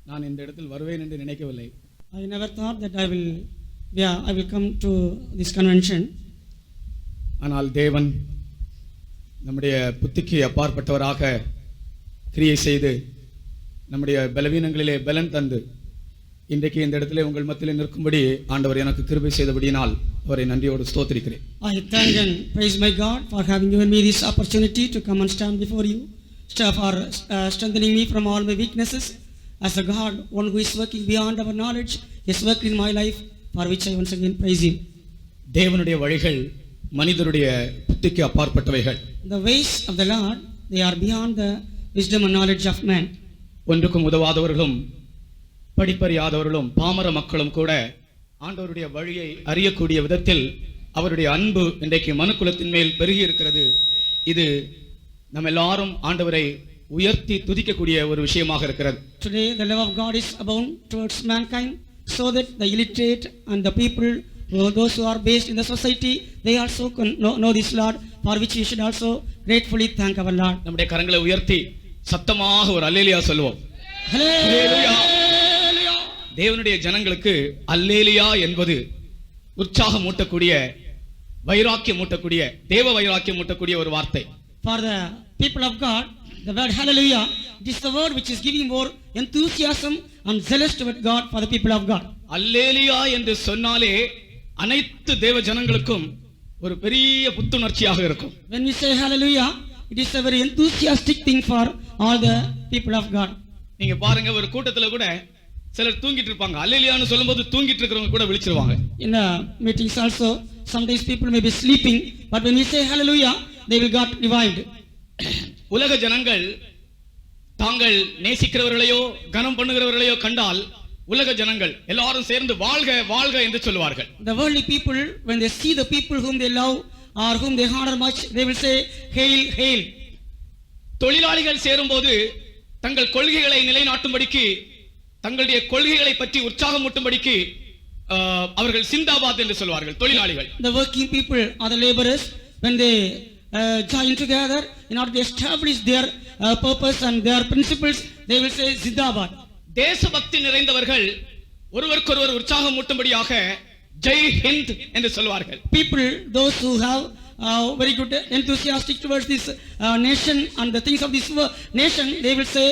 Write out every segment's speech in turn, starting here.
நான் இந்த இடத்தில் வருவேன் என்று நினைக்கவில்லை. I never thought that I will come to this convention. ஆனால் தேவன் நம்முடைய புத்திக்கு அப்பாற்பட்டவராக கிரியை செய்து நம்முடைய பலவீனங்களிலே பலன் தந்து இன்றைக்கு இந்த இடத்திலே உங்கள் மத்தியில் நிற்கும்படி ஆண்டவர் எனக்கு கிருபை செய்தபடியினால் அவரை நன்றியோடு ஸ்தோத்திரிக்கிறேன். I thank and praise my God for having given me this opportunity to come and stand before you, for strengthening me from all my weaknesses. As a God, one who is working beyond our knowledge, is working in my life, for which I once again praise Him. தேவனுடைய வழிகள் மனிதருடைய புத்திக்கு அப்பாற்பட்டவைகள். The ways of the Lord, they are beyond the wisdom and knowledge of man. ஒன்றுக்கும் உதவாதவர்களும் படிப்பறியாதவர்களும் பாமர மக்களும் கூட ஆண்டவருடைய வழியை அறியக்கூடிய விதத்தில் அவருடைய அன்பு இன்றைக்கு மனுக்குலத்தின் மேல் பெருகி இருக்கிறது. இது நம்ம எல்லாரும் ஆண்டவரை உயர்த்தி துதிக்கக்கூடிய ஒரு விஷயமாக இருக்கிறது. Today the love of God is abound towards mankind, so that the illiterate and the people, those who are based in the society, they also know this Lord, for which we should also gratefully thank our Lord. நம்முடைய கரங்களை உயர்த்தி சத்தமாக ஒரு hallelujah சொல்லுவோம். Hallelujah. தேவனுடைய ஜனங்களுக்கு hallelujah என்பது உற்சாகம் ஊட்டக்கூடிய, வைராக்கியம் ஊட்டக்கூடிய, தேவ வைராக்கியம் ஊட்டக்கூடிய ஒரு வார்த்தை. For the people of God, the word hallelujah, it is the word which is giving more enthusiasm and zealous toward God for the people of God. Hallelujah என்று சொன்னாலே அனைத்து தேவ ஜனங்களுக்கும் ஒரு பெரிய புத்துணர்ச்சியாக இருக்கும். When we say hallelujah, it is a very enthusiastic thing for all the people of God. நீங்க பாருங்க, ஒரு கூட்டத்துல கூட சிலர் தூங்கிட்டு இருப்பாங்க. அல்லேலியான்னு சொல்லும்போது தூங்கிட்டு இருக்கிறவங்க கூட விழிச்சிருவாங்க. In meetings also, sometimes people may be sleeping, but when we say hallelujah, they will get revived. உலக ஜனங்கள் தாங்கள் நேசிக்கிறவர்களையோ கனம் பண்ணுகிறவர்களையோ கண்டால் உலக ஜனங்கள் எல்லாரும் சேர்ந்து வாழ்க வாழ்க என்று சொல்வார்கள். The worldly people, when they see the people whom they love or whom they honor much, they will say hail hail. தொழிலாளிகள் சேரும்போது தங்கள் கொள்கைகளை நிலைநாட்டும்படிக்கு, தங்களுடைய கொள்கைகளை பற்றி உற்சாகமூட்டும்படிக்கு அவர்கள் சிந்தாபாத் என்று சொல்வார்கள். தொழிலாளிகள், the working people or the laborers, when they join together in order to establish their purpose and their principles, they will say Zindabad. தேசபக்தி நிறைந்தவர்கள் ஒருவருக்கொருவர் உற்சாகமூட்டும்படியாக ஜெய் ஹிந்த் என்று சொல்வார்கள். People, those who have very good enthusiastic towards this nation and the things of this nation, they will say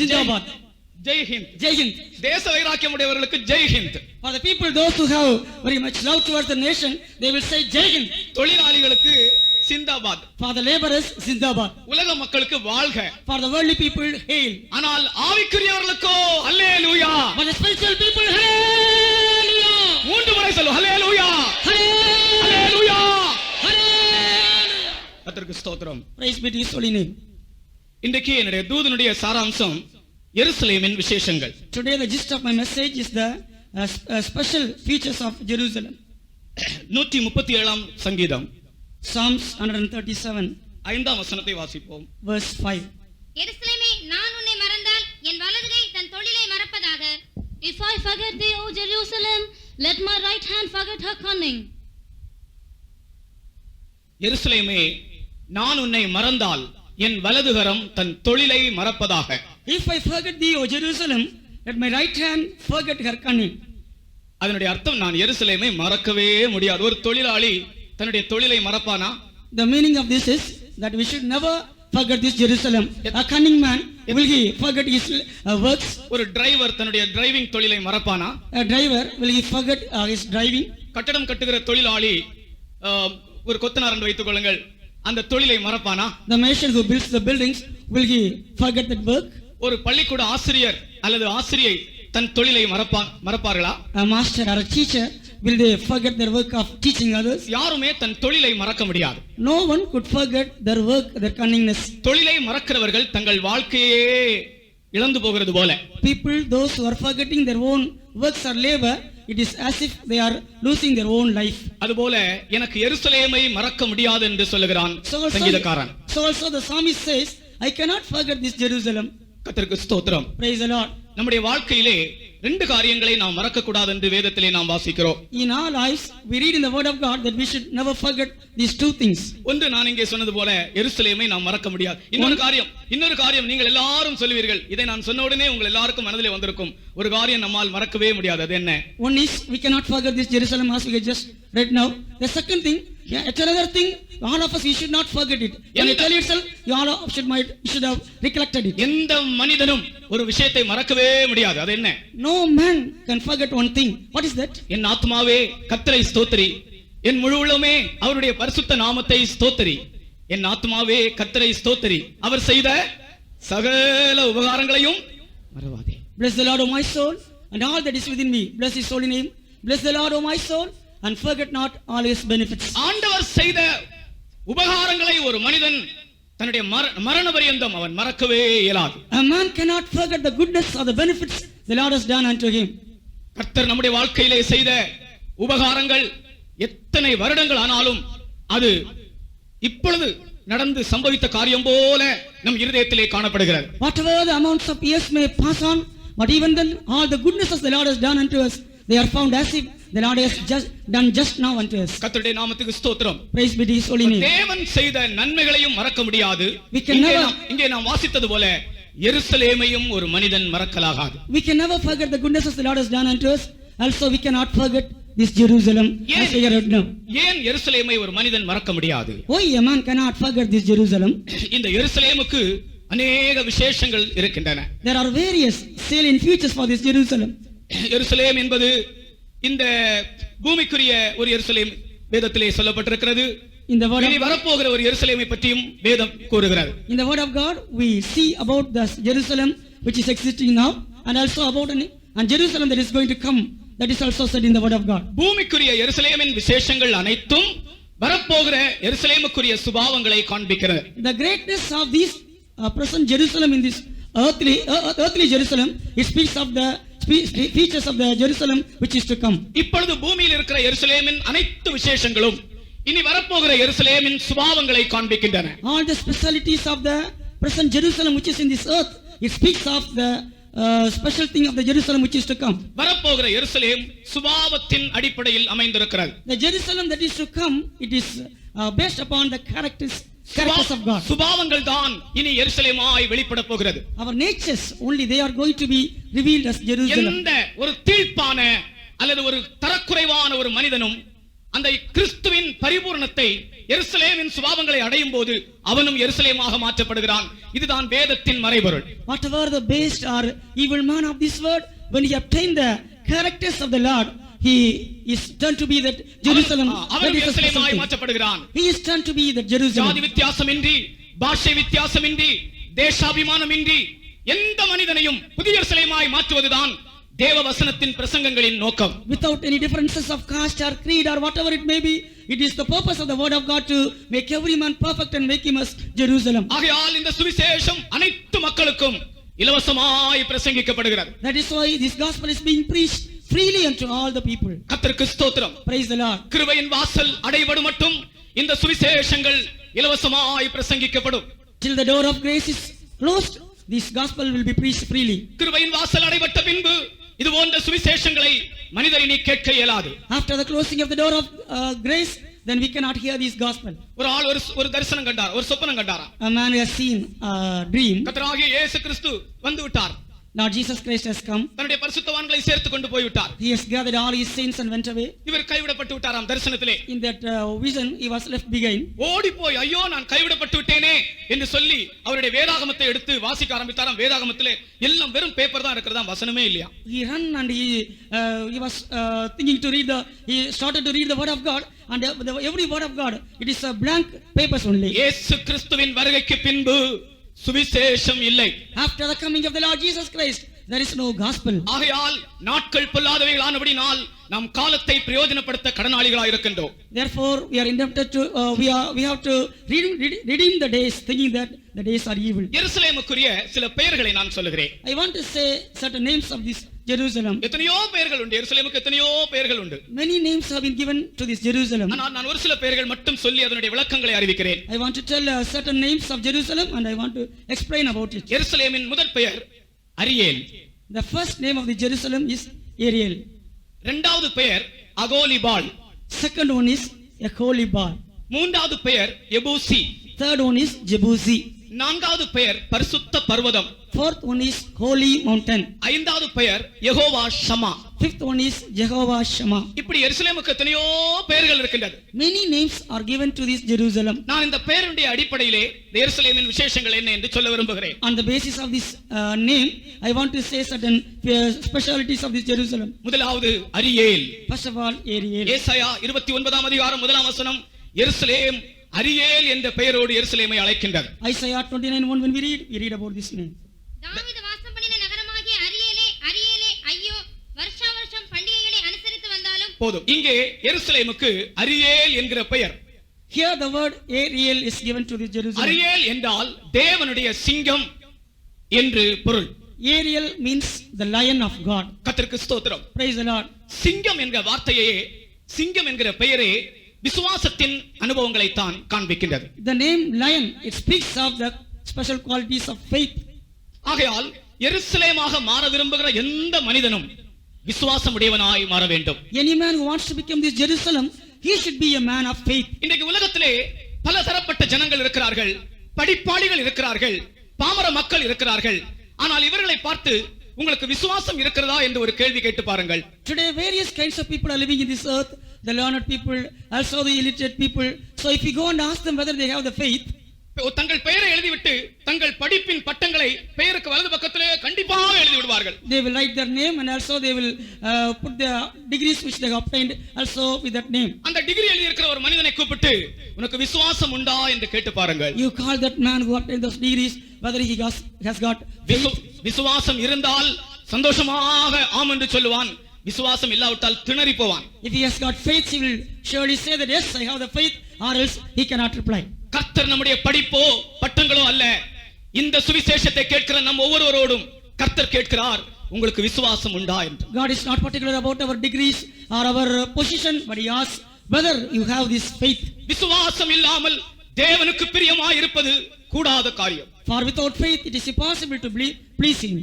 Zindabad. Jai Hind. Jai Hind. தேச வைராக்கியம் உடையவர்களுக்கு Jai Hind. For the people, those who have very much love towards the nation, they will say Jai Hind. தொழிலாளிகளுக்கு zindabad. For the laborers, Zindabad. உலக மக்களுக்கு வாழ்க. For the worldly people, hail. ஆனால் ஆவிக்குரியவர்களுக்கோ அல்லேலூயா. For the spiritual people, hallelujah. மூன்று முறை சொல்லு, அல்லேலூயா அல்லேலூயா Hallelujah. கர்த்தருக்கு ஸ்தோத்திரம். Praise be to His holy name. இன்றைக்கு என்னுடைய தூதனுடைய சாராம்சம் எருசலேமின் விசேஷங்கள். Today the gist of my message is the special features of Jerusalem. 137 சங்கீதம் Psalms 137 5ஆம் வசனத்தை வாசிப்போம். verse 5. எருசலேமே, நான் உன்னை மறந்தால் என் வலதுகை தன் தொழிலை மறப்பதாக. If I forget thee, O Jerusalem, let my right hand forget her cunning. எருசலேமே, நான் உன்னை மறந்தால் என் வலதுகரம் தன் தொழிலை மறப்பதாக. If I forget thee, O Jerusalem, let my right hand forget her cunning. அதனுடைய அர்த்தம், நான் எருசலேமை மறக்கவே முடியாது. ஒரு தொழிலாளி தன்னுடைய தொழிலை மறப்பானா? The meaning of this is that we should never forget this Jerusalem. A cunning man, will he forget his works? ஒரு டிரைவர் தன்னுடைய டிரைவிங் தொழிலை மறப்பானா? A driver, will he forget his driving? கட்டடம் கட்டுகிற தொழிலாளி, ஒரு கொத்தனார் என்று வைத்துக் கொள்ளுங்கள், அந்த தொழிலை மறப்பானா? The mason who builds the buildings, will he forget that work? ஒரு பள்ளிக்கூட ஆசிரியர் அல்லது ஆசிரியை தன் தொழிலை மறப்பார்களா? A master or a teacher, will they forget their work of teaching others? யாருமே தன் தொழிலை மறக்க முடியாது. No one could forget their work, their cunningness. தொழிலை மறக்கிறவர்கள் தங்கள் வாழ்க்கையே இழந்து போகிறது போல. People, those who are forgetting their own works or labor, it is as if they are losing their own life. அதுபோல எனக்கு எருசலேமை மறக்க முடியாது என்று சொல்லுகிறான் சங்கீதக்காரன். So also the psalmist says, I cannot forget this Jerusalem. கர்த்தருக்கு ஸ்தோத்திரம். Praise the Lord. நம்முடைய வாழ்க்கையிலே ரெண்டு காரியங்களை நாம் மறக்க கூடாது என்று வேதத்திலே நாம் வாசிக்கிறோம். In our lives, we read in the Word of God that we should never forget these two things. ஒன்று, நான் இங்கே சொன்னது போல எருசலேமை நாம் மறக்க முடியாது. இன்னொரு காரியம் நீங்கள் எல்லாரும் சொல்லுவீர்கள், இதை நான் சொன்ன உடனே உங்கள் எல்லாருக்கும் மனதிலே வந்திருக்கும் ஒரு காரியம் நம்மால் மறக்கவே முடியாது. அது என்ன? One is we cannot forget this Jerusalem as we just read now. The second thing, it's another thing, all of us we should not forget it. When I tell you itself, you all should have recollected it. எந்த மனிதனும் ஒரு விஷயத்தை மறக்கவே முடியாது. அது என்ன? No man can forget one thing. What is that? என் ஆத்துமாவே கர்த்தரை ஸ்தோத்திரி, என் முழு உள்ளமே அவருடைய பரிசுத்த நாமத்தை ஸ்தோத்திரி. என் ஆத்துமாவே கர்த்தரை ஸ்தோத்திரி, அவர் செய்த சகல உபகாரங்களையும் மறவாதே. Bless the Lord, O my soul, and all that is within me. Bless his holy name. Bless the Lord, O my soul, and forget not all his benefits. ஆண்டவர் செய்த உபகாரங்களை ஒரு மனிதன் தன்னுடைய மரண பரியந்தம் அவன் மறக்கவே இயலாது. A man cannot forget the goodness or the benefits the Lord has done unto him. கர்த்தர் நம்முடைய வாழ்க்கையிலே செய்த உபகாரங்கள் எத்தனை வருடங்கள் ஆனாலும் அது இப்பொழுது நடந்து சம்பவித்த காரியம் போல நம் இருதயத்திலே காணப்படுகிறது. Whatever the amounts of years may pass on, but even then all the goodnesses the Lord has done unto us, they are found as if the Lord has done just now unto us. கர்த்தருடைய நாமத்துக்கு ஸ்தோத்திரம். Praise be to his holy name. தேவன் செய்த நன்மைகளையும் மறக்க முடியாது. இங்கே நாம் வாசித்தது போல எருசலேமையும் ஒரு மனிதன் மறக்கலாகாது. We can never forget the goodnesses the Lord has done unto us. Also we cannot forget this Jerusalem as we read now. ஏன் எருசலேமை ஒரு மனிதன் மறக்க முடியாது? Why a man cannot forget this Jerusalem? இந்த எருசலேமுக்கு அநேக விசேஷங்கள் இருக்கின்றன. There are various salient features for this Jerusalem. எருசலேம் என்பது இந்த பூமிக்குரிய ஒரு எருசலேம் வேதத்திலே சொல்லப்பட்டிருக்கிறது. In the word இனி வரப்போகிற ஒரு எருசலேமை பற்றியும் வேதம் கூறுகிறது. In the word of God we see about the Jerusalem which is existing now, and also about and Jerusalem that is going to come, that is also said in the word of God. பூமிக்குரிய எருசலேமின் விசேஷங்கள் அனைத்தும் வரப்போகிற எருசலேமுக்குரிய சுபாவங்களை காண்பிக்கிறது. The greatness of this present Jerusalem in this earthly Jerusalem, it speaks of the features of the Jerusalem which is to come. இப்பொழுது பூமியில் இருக்கிற எருசலேமின் அனைத்து விசேஷங்களும் இனி வரப்போகிற எருசலேமின் சுபாவங்களை காண்பிக்கின்றன. All the specialities of the present Jerusalem which is in this earth, it speaks of the special thing of the Jerusalem which is to come. வரப்போகிற எருசலேம் சுபாவத்தின் அடிப்படையில் அமைந்திருக்கிறது. The Jerusalem that is to come, it is based upon the characters of God. சுபாவங்கள் தான் இனி எருசலேமாய் வெளிப்பட போகிறது. Our natures only, they are going to be revealed as Jerusalem. எந்த ஒரு தீர்ப்பான அல்லது ஒரு தரக்குறைவான ஒரு மனிதனும் அந்த கிறிஸ்துவின் பரிபூரணத்தை எருசலேமின் சுபாவங்களை அடையும் போது அவனும் எருசலேமாக மாற்றப்படுகிறான். இதுதான் வேதத்தின் மறைபொருள். Whatever the base or evil man of this world, when he obtained the characters of the Lord, he is turned to be that Jerusalem. அவனும் எருசலேமாய் மாற்றப்படுகிறான். He is turned to be that Jerusalem. ஜாதி வித்தியாசமின்றி, பாஷை வித்தியாசமின்றி, தேசாபிமானமின்றி எந்த மனிதனையும் புதிய எருசலேமாய் மாற்றுவதுதான் தேவ வசனத்தின் பிரசங்கங்களின் நோக்கம். Without any differences of caste or creed or whatever it may be, it is the purpose of the word of God to make every man perfect and make him as Jerusalem. ஆகையால் இந்த சுவிசேஷம் அனைத்து மக்களுக்கும் இலவசமாய் பிரசங்கிக்கப்படுகிறது. That is why this gospel is being preached freely unto all the people. கர்த்தருக்கு ஸ்தோத்திரம். Praise the Lord. கிருபையின் வாசல் அடைபடும் மட்டும் இந்த சுவிசேஷங்கள் இலவசமாய் பிரசங்கிக்கப்படும். Till the door of grace is closed, this gospel will be preached freely. கிருபையின் வாசல் அடைபட்ட பின்பு இது போன்ற சுவிசேஷங்களை மனிதர் இனி கேட்க இயலாது. After the closing of the door of grace, then we cannot hear this gospel. ஒரு ஆள் ஒரு தரிசனம் கண்டார், ஒரு சொப்பனம் கண்டாரா. A man has seen a dream. கர்த்தராகிய இயேசு கிறிஸ்து வந்து விட்டார். Lord Jesus Christ has come. தன்னுடைய பரிசுத்தவான்களை சேர்த்து கொண்டு போய் விட்டார். He has gathered all his saints and went away. இவர் கைவிடப்பட்டு விட்டாராம் தரிசனத்திலே. In that vision he was left behind. ஓடி போய் ஐயோ நான் கைவிடப்பட்டு விட்டேனே என்று சொல்லி அவருடைய வேதாகமத்தை எடுத்து வாசிக்க ஆரம்பித்தாராம். வேதாகமத்திலே எல்லாம் வெறும் பேப்பர் தான் இருக்கிறதா, வசனமே இல்லையா. He ran and he was thinking to read he started to read the word of God, and every word of God, it is a blank papers only. இயேசு கிறிஸ்துவின் வருகைக்கு பின்பு சுவிசேஷம் இல்லை. After the coming of the Lord Jesus Christ, there is no gospel. ஆகையால் நாட்கள் பொல்லாதவைகளானபடியால் நாம் காலத்தை பிரயோஜனப்படுத்த கடனாளிகளாய் இருக்கின்றோம். Therefore we are indebted to we have to redeem the days, thinking that the days are evil. எருசலேமுக்குரிய சில பெயர்களை நான் சொல்லுகிறேன். I want to say certain names of this Jerusalem. எத்தனையோ பெயர்கள் உண்டு, எருசலேமுக்கு எத்தனையோ பெயர்கள் உண்டு. Many names have been given to this Jerusalem. நான் ஒரு சில பெயர்கள் மட்டும் சொல்லி அதனுடைய விளக்கங்களை அறிவிக்கிறேன். I want to tell certain names of Jerusalem and I want to explain about it. எருசலேமின் முதல் பெயர் Ariel. The first name of the Jerusalem is Ariel. இரண்டாவது பெயர் அகோலிபால். Second one is Echolibal. மூன்றாவது பெயர் எபூசி. Third one is Jebusi. நான்காவது பெயர் பரிசுத்த பர்வதம். Fourth one is Holy Mountain. ஐந்தாவது பெயர் Jehovah ஷமா. Fifth one is Jehovah Shammah. இப்படி எருசலேமுக்கு எத்தனையோ பெயர்கள் இருக்கின்றது. Many names are given to this Jerusalem. நான் இந்த பெயருடைய அடிப்படையிலே இந்த எருசலேமின் விசேஷங்கள் என்ன என்று சொல்ல விரும்புகிறேன். On the basis of this name, I want to say certain specialities of this Jerusalem. முதலாவது Ariel. First of all, Ariel. ஏசாயா 29ஆம் அதிகாரம் 1ஆம் வசனம் எருசலேம் அரியேல் என்ற பெயரோடு எருசலேமை அழைக்கின்றது. Isaiah 29:1 when we read about this name. தாவீது வாசம் பண்ணின நகரமாகிய அரியேலே அரியேலே ஐயோ வருஷா வருஷம் பண்டிகைகளை அனுசரித்து வந்தாலும் போதும். இங்கே எருசலேமுக்கு அரியேல் என்கிற பெயர். Here the word Ariel is given to this Jerusalem. Ariel என்றால் தேவனுடைய சிங்கம் என்று பொருள். Ariel means the lion of God. கர்த்தருக்கு ஸ்தோத்திரம். Praise the Lord. சிங்கம் என்கிற வார்த்தையே, சிங்கம் என்கிற பெயரே விசுவாசத்தின் அனுபவங்களை தான் காண்பிக்கின்றது. The name lion, it speaks of the special qualities of faith. ஆகையால் எருசலேமாக மாற விரும்புகிற எந்த மனிதனும் விசுவாசம் உடையவனாய் மாற வேண்டும். Any man who wants to become this Jerusalem, he should be a man of faith. இன்றைக்கு உலகத்திலே பல தரப்பட்ட ஜனங்கள் இருக்கிறார்கள், படிப்பாளிகள் இருக்கிறார்கள், பாமர மக்கள் இருக்கிறார்கள். ஆனால் இவர்களை பார்த்து உங்களுக்கு விசுவாசம் இருக்கிறதா என்று ஒரு கேள்வி கேட்டு பாருங்கள். Today various kinds of people are living in this earth, the learned people, also the illiterate people. So if you go and ask them whether they have the faith, தங்கள் பெயரை எழுதிவிட்டு தங்கள் படிப்பின் பட்டங்களை பெயருக்கு வலது பக்கத்திலே கண்டிப்பாக எழுதி விடுவார்கள். they will write their name and also they will put the degrees which they have obtained also with that name. அந்த டிகிரி எழுதி இருக்கிற ஒரு மனிதனை கூப்பிட்டு உனக்கு விசுவாசம் உண்டா என்று கேட்டு பாருங்கள். You call that man who obtained those degrees whether he has got faith. விசுவாசம் இருந்தால் சந்தோஷமாக ஆம் என்று சொல்லுவான். விசுவாசம் இல்லாவிட்டால் திணறி போவான். If he has got faith, he will surely say that yes, I have the faith, or else he cannot reply. கர்த்தர் நம்முடைய படிப்போ பட்டங்களோ அல்ல, இந்த சுவிசேஷத்தை கேட்கிற நம் ஒவ்வொருவரோடும் கர்த்தர் கேட்கிறார், உங்களுக்கு விசுவாசம் உண்டா என்று. God is not particular about our degrees or our position, but he asks whether you have this faith. விசுவாசம் இல்லாமல் தேவனுக்கு பிரியமாய் இருப்பது கூடாத காரியம். For without faith it is impossible to please him.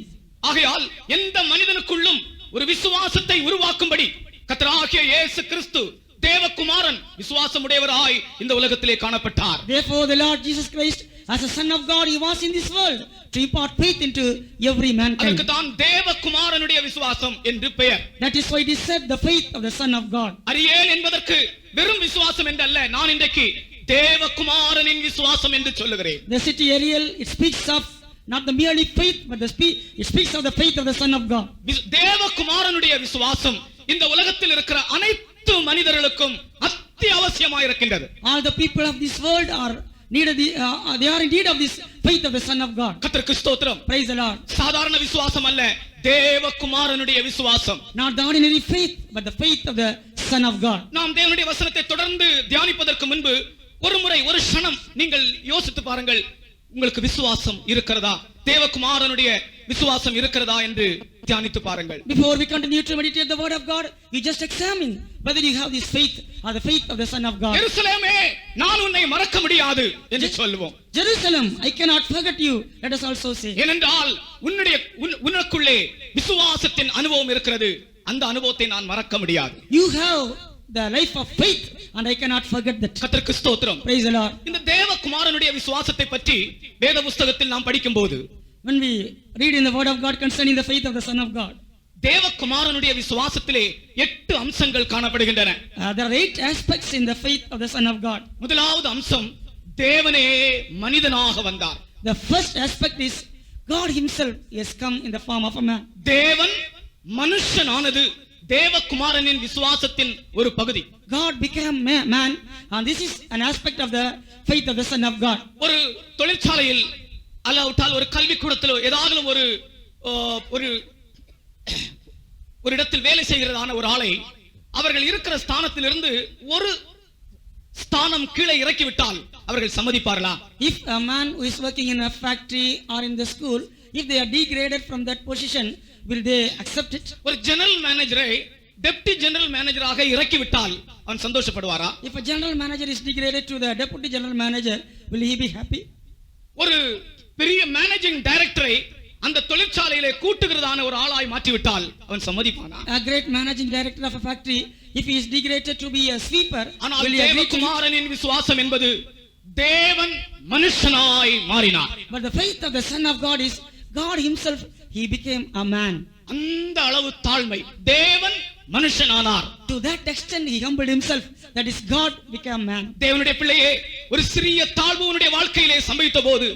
ஆகையால் எந்த மனிதனுக்குள்ளும் ஒரு விசுவாசத்தை உருவாக்கும்படி கர்த்தராகிய இயேசு கிறிஸ்து தேவகுமாரன் விசுவாசம் உடையவராய் இந்த உலகத்திலே காணப்பட்டார். Therefore the Lord Jesus Christ as a son of God, he was in this world to impart faith into every mankind. அதற்கு தான் தேவகுமாரனுடைய விசுவாசம் என்று பெயர். That is why it is said the faith of the son of God. Ariel என்பதற்கு வெறும் விசுவாசம் என்றல்ல, நான் இன்றைக்கு தேவகுமாரனின் விசுவாசம் என்று சொல்லுகிறேன். The city Ariel, it speaks of not the merely faith, but it speaks of the faith of the son of God. தேவகுமாரனுடைய விசுவாசம் இந்த உலகத்தில் இருக்கிற அனைத்து மனிதர்களுக்கும் அத்தியாவசியமாக இருக்கின்றது. All the people of this world are needed, they are in need of this faith of the son of God. கர்த்தருக்கு ஸ்தோத்திரம். Praise the Lord. சாதாரண விசுவாசம் அல்ல, தேவகுமாரனுடைய விசுவாசம். Not the ordinary faith, but the faith of the son of God. நாம் தேவனுடைய வசனத்தை தொடர்ந்து தியானிப்பதற்கு முன்பு ஒரு முறை ஒரு க்ஷணம் நீங்கள் யோசித்து பாருங்கள், உங்களுக்கு விசுவாசம் இருக்கிறதா, தேவகுமாரனுடைய விசுவாசம் இருக்கிறதா என்று தியானித்து பாருங்கள். Before we continue to meditate the word of God, we just examine whether you have this faith or the faith of the son of God. எருசலேமே, நான் உன்னை மறக்க முடியாது என்று சொல்லுவோம். Jerusalem, I cannot forget you, let us also say. ஏனென்றால் உனக்குள்ளே விசுவாசத்தின் அனுபவம் இருக்கிறது, அந்த அனுபவத்தை நான் மறக்க முடியாது. You have the life of faith and I cannot forget that. கர்த்தருக்கு ஸ்தோத்திரம். Praise the Lord. இந்த தேவகுமாரனுடைய விசுவாசத்தை பற்றி வேத புத்தகத்தில் நாம் படிக்கும்போது, when we read in the word of God concerning the faith of the son of God, தேவகுமாரனுடைய விசுவாசத்திலே 8 அம்சங்கள் காணப்படுகின்றன. there are 8 aspects in the faith of the son of God. முதலாவது அம்சம், தேவனே மனிதனாக வந்தார். The first aspect is God himself has come in the form of a man. தேவன் மனுஷனானது தேவகுமாரனின் விசுவாசத்தின் ஒரு பகுதி. God became man and this is an aspect of the faith of the son of God. ஒரு தொழிற்சாலையில் அல்லாவிட்டால் ஒரு கல்விக்கூடத்திலோ ஏதாவது ஒரு இடத்தில் வேலை செய்கிறதான ஒரு ஆளை அவர்கள் இருக்கிற ஸ்தானத்திலிருந்து ஒரு ஸ்தானம் கீழே இறக்கிவிட்டால் அவர்கள் சம்மதிப்பார்களா? If a man who is working in a factory or in the school, if they are degraded from that position, will they accept it? ஒரு ஜெனரல் மேனேஜரை டெப்டி ஜெனரல் மேனேஜராக இறக்கிவிட்டால் அவன் சந்தோஷப்படுவாரா? If a general manager is degraded to the deputy general manager, will he be happy? ஒரு பெரிய managing டைரக்டரை அந்த தொழிற்சாலையிலே கூட்டுகிறதான ஒரு ஆளாய் மாற்றிவிட்டால் அவன் சம்மதிப்பானா? A great managing director of a factory, if he is degraded to be a sweeper, ஆனால் will he agree to it? தேவகுமாரனின் விசுவாசம் என்பது தேவன் மனுஷனாய் மாறினார். But the faith of the Son of God is God himself, he became a man. அந்த அளவு தாழ்மை, தேவன் மனுஷனானார். To that extent he humbled himself, that is God became man. தேவனுடைய பிள்ளையே, ஒரு சிறிய தாழ்வு உன்னுடைய வாழ்க்கையிலே சம்பவித்த போது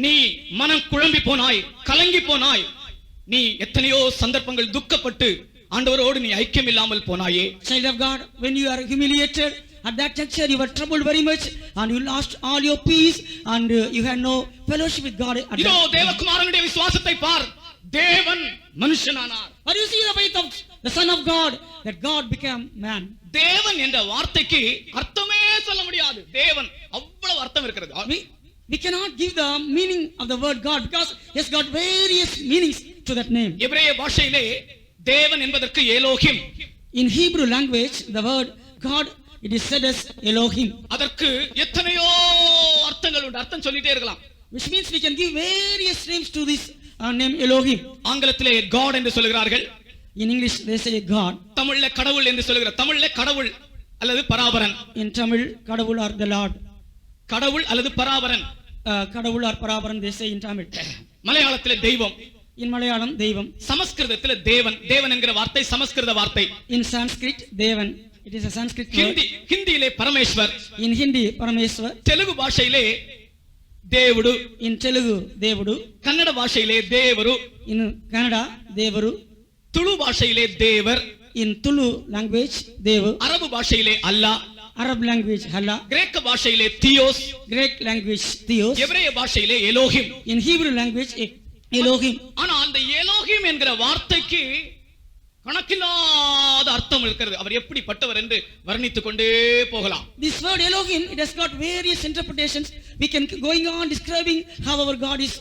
நீ மனம் குழம்பி போனாய், கலங்கி போனாய். நீ எத்தனையோ சந்தர்ப்பங்கள் துக்கப்பட்டு ஆண்டவரோடு நீ ஐக்கியம் இல்லாமல் போனாயே. Child of God, when you are humiliated, at that juncture you were troubled very much and you lost all your peace and you had no fellowship with God. இதோ தேவகுமாரனுடைய விசுவாசத்தை பார், தேவன் மனுஷனானார். But you see the faith of the Son of God, that God became man. தேவன் என்ற வார்த்தைக்கு அர்த்தமே சொல்ல முடியாது. தேவன் அவ்வளவு அர்த்தம் இருக்கிறது. We cannot give the meaning of the word God because he has got various meanings to that name. எபிரேய பாஷையிலே தேவன் என்பதற்கு Elohim. In Hebrew language, the word God, it is said as Elohim, அதற்கு எத்தனையோ அர்த்தங்கள் உண்டு. அர்த்தம் சொல்லிட்டே இருக்கலாம். which means we can give various names to this name Elohim. ஆங்கிலத்திலே God என்று சொல்கிறார்கள். In English they say God. தமிழ்ல கடவுள் என்று சொல்கிறார். தமிழ்ல கடவுள் அல்லது பராபரன். In Tamil, Kadavul or the Lord. கடவுள் அல்லது பராபரன். Kadavul or Parabaran they say in Tamil. மலையாளத்திலே தெய்வம். In Malayalam, Devam. சமஸ்கிருதத்திலே தேவன். தேவன் என்கிற வார்த்தை சமஸ்கிருத வார்த்தை. In Sanskrit, Devan. It is a Sanskrit word. ஹிந்தியிலே Parameshwar. In Hindi, Parameswar. Telugu பாஷையிலே தேவுடு. In Telugu, Devudu. கன்னட பாஷையிலே தேவரு. In Kannada, Devaru. துளு பாஷையிலே தேவர். In Tulu language, Devu. அரபு பாஷையிலே அல்லாஹ். Arab language, Allah. கிரேக்க பாஷையிலே தியோஸ். Greek language, Theos. எபிரேய பாஷையிலே Elohim. In Hebrew language, Elohim. ஆனா அந்த எலோஹிம் என்கிற வார்த்தைக்கு கணக்கில்லாத அர்த்தம் இருக்கிறது. அவர் எப்படிப்பட்டவர் என்று வர்ணித்துக் கொண்டே போகலாம். This word Elohim, it has got various interpretations. We can going on describing how our God is.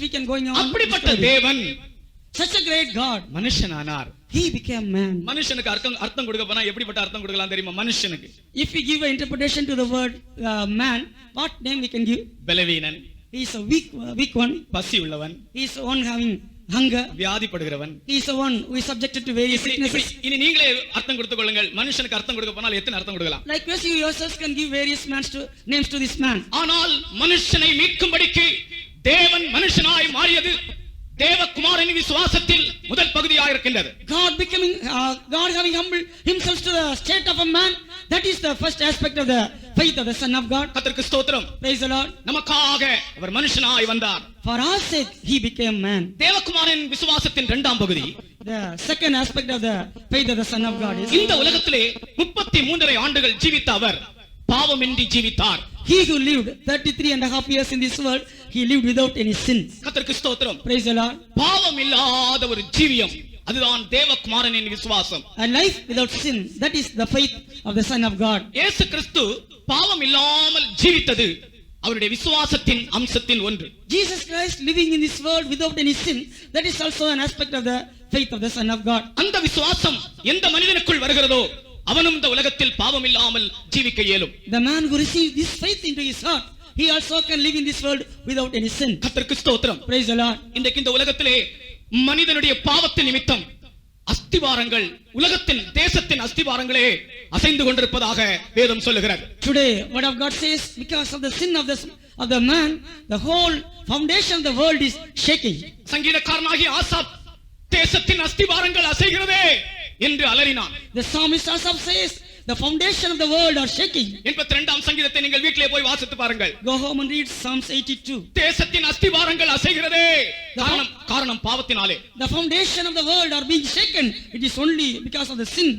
We can going on. அப்படிப்பட்ட describing. தேவன் Such a great God. மனுஷனானார். He became man. மனுஷனுக்கு அர்த்தம் கொடுக்க போனா எப்படிப்பட்ட அர்த்தம் கொடுக்கலாம் தெரியுமா? மனுஷனுக்கு If we give an interpretation to the word man, what name we can give? பலவீனன். He is a weak one. பசி உள்ளவன். He is one having hunger. வியாதிப்படுகிறவன். He is the one who is subjected to various sicknesses. இனி நீங்களே அர்த்தம் கொடுத்துக் கொள்ளுங்கள். மனுஷனுக்கு அர்த்தம் கொடுக்க போனால் எத்தனை அர்த்தம் கொடுக்கலாம்? Likewise, you yourselves can give various names to this man. ஆனால் மனுஷனை மீட்கும்படிக்கு தேவன் மனுஷனாய் மாறியது தேவகுமாரனின் விசுவாசத்தில் முதல் பகுதியாக இருக்கின்றது. God having humbled himself to the state of a man, that is the first aspect of the faith of the Son of God. கர்த்தருக்கு ஸ்தோத்திரம். Praise the Lord. நமக்காக அவர் மனுஷனாய் வந்தார். For our sake he became man. தேவகுமாரனின் விசுவாசத்தின் இரண்டாம் பகுதி, The second aspect of the faith of the Son of God is இந்த உலகத்திலே 33 ஆண்டுகள் ஜீவித்த அவர் பாவமின்றி ஜீவித்தார். he who lived 33 and a half years in this world, he lived without any sin. கர்த்தருக்கு ஸ்தோத்திரம். Praise the Lord. பாவம் இல்லாத ஒரு ஜீவியம், அதுதான் தேவகுமாரனின் விசுவாசம். A life without sin, that is the faith of the Son of God. இயேசு கிறிஸ்து பாவம் இல்லாமல் ஜீவித்தது அவருடைய விசுவாசத்தின் அம்சத்தின் ஒன்று. Jesus Christ living in this world without any sin, that is also an aspect of the faith of the Son of God. அந்த விசுவாசம் எந்த மனிதனுக்குள் வருகிறதோ அவனும் இந்த உலகத்தில் பாவம் இல்லாமல் ஜீவிக்க இயலும். The man who receives this faith into his heart, he also can live in this world without any sin. கர்த்தருக்கு ஸ்தோத்திரம். Praise the Lord. இன்றைக்கு இந்த உலகத்திலே மனிதனுடைய பாவத்தின் நிமித்தம் அஸ்திவாரங்கள், உலகத்தின் தேசத்தின் அஸ்திவாரங்களே அசைந்து கொண்டிருப்பதாக வேதம் சொல்லுகிறது. Today, word of God says, because of the sin of the man, the whole foundation of the world is shaking. சங்கீதக்காரனாகிய ஆசாப் தேசத்தின் அஸ்திவாரங்கள் அசைகிறதே என்று அலறினான். The psalmist Asaph says, the foundation of the world are shaking. 82ஆம் சங்கீதத்தை நீங்கள் வீட்டிலே போய் வாசித்து பாருங்கள். Go home and read Psalms 82. தேசத்தின் அஸ்திவாரங்கள் அசைகிறதே. காரணம் பாவத்தினாலே. The foundation of the world are being shaken. It is only because of the sin.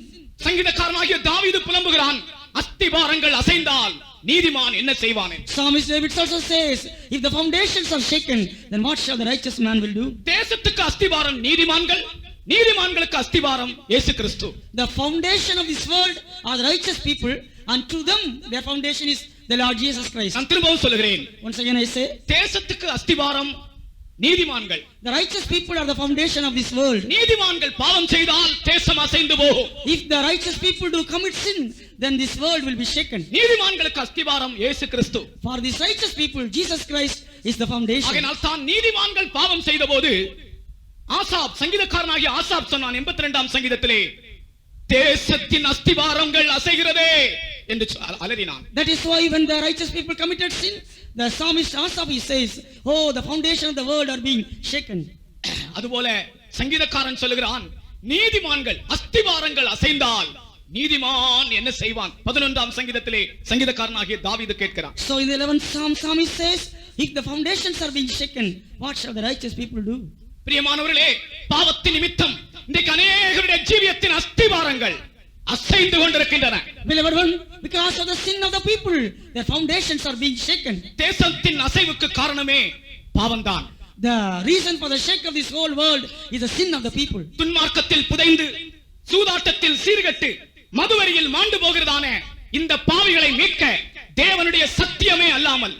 சங்கீதக்காரனாகிய தாவீது புலம்புகிறான், அஸ்திவாரங்கள் அசைந்தால் நீதிமான் என்ன செய்வானே? Psalmist David also says, if the foundations are shaken, then what shall the righteous man will do? தேசத்துக்கு அஸ்திவாரம் நீதிமான்கள், நீதிமான்களுக்கு அஸ்திவாரம் இயேசு கிறிஸ்து. The foundation of this world are the righteous people, and to them their foundation is the Lord Jesus Christ. நான் திரும்பவும் சொல்கிறேன், Once again I say, தேசத்துக்கு அஸ்திவாரம் நீதிமான்கள். the righteous people are the foundation of this world. நீதிமான்கள் பாவம் செய்தால் தேசம் அசைந்து போகும். If the righteous people do commit sin, then this world will be shaken. நீதிமான்களுக்கு அஸ்திவாரம் இயேசு கிறிஸ்து. For these righteous people, Jesus Christ, is the foundation. ஆகையால் தான் நீதிமான்கள் பாவம் செய்தபோது ஆசாப் சங்கீதக்காரனாகிய ஆசாப் சொன்னான் 82ஆம் சங்கீதத்திலே, தேசத்தின் அஸ்திவாரங்கள் அசைகிறதே என்று அலறினான். That is why when the righteous people committed sin, the psalmist Asaph he says, oh, the foundation of the world are being shaken. அதுபோல சங்கீதக்காரன் சொல்லுகிறான், நீதிமான்கள் அஸ்திவாரங்கள் அசைந்தால் நீதிமான் என்ன செய்வான்? 11ஆம் சங்கீதத்திலே சங்கீதக்காரனாகிய தாவீது கேட்கிறான். So in the 11th Psalm, psalmist says, if the foundations are being shaken, what shall the righteous people do? பிரியமானவர்களே, பாவத்தின் நிமித்தம் இன்றைக்கு அநேகருடைய ஜீவியத்தின் அஸ்திவாரங்கள் அசைந்து கொண்டிருக்கின்றன. Beloved one, because of the sin of the people, their foundations are being shaken. தேசத்தின் அசைவுக்கு காரணமே பாவம்தான். The reason for the shake of this whole world is the sin of the people. துன்மார்க்கத்தில் புதைந்து, சூதாட்டத்தில் சீர்கெட்டு, மதுவரியில் மாண்டு போகிறதான இந்த பாவிகளை மீட்க தேவனுடைய சத்தியமே அல்லாமல்,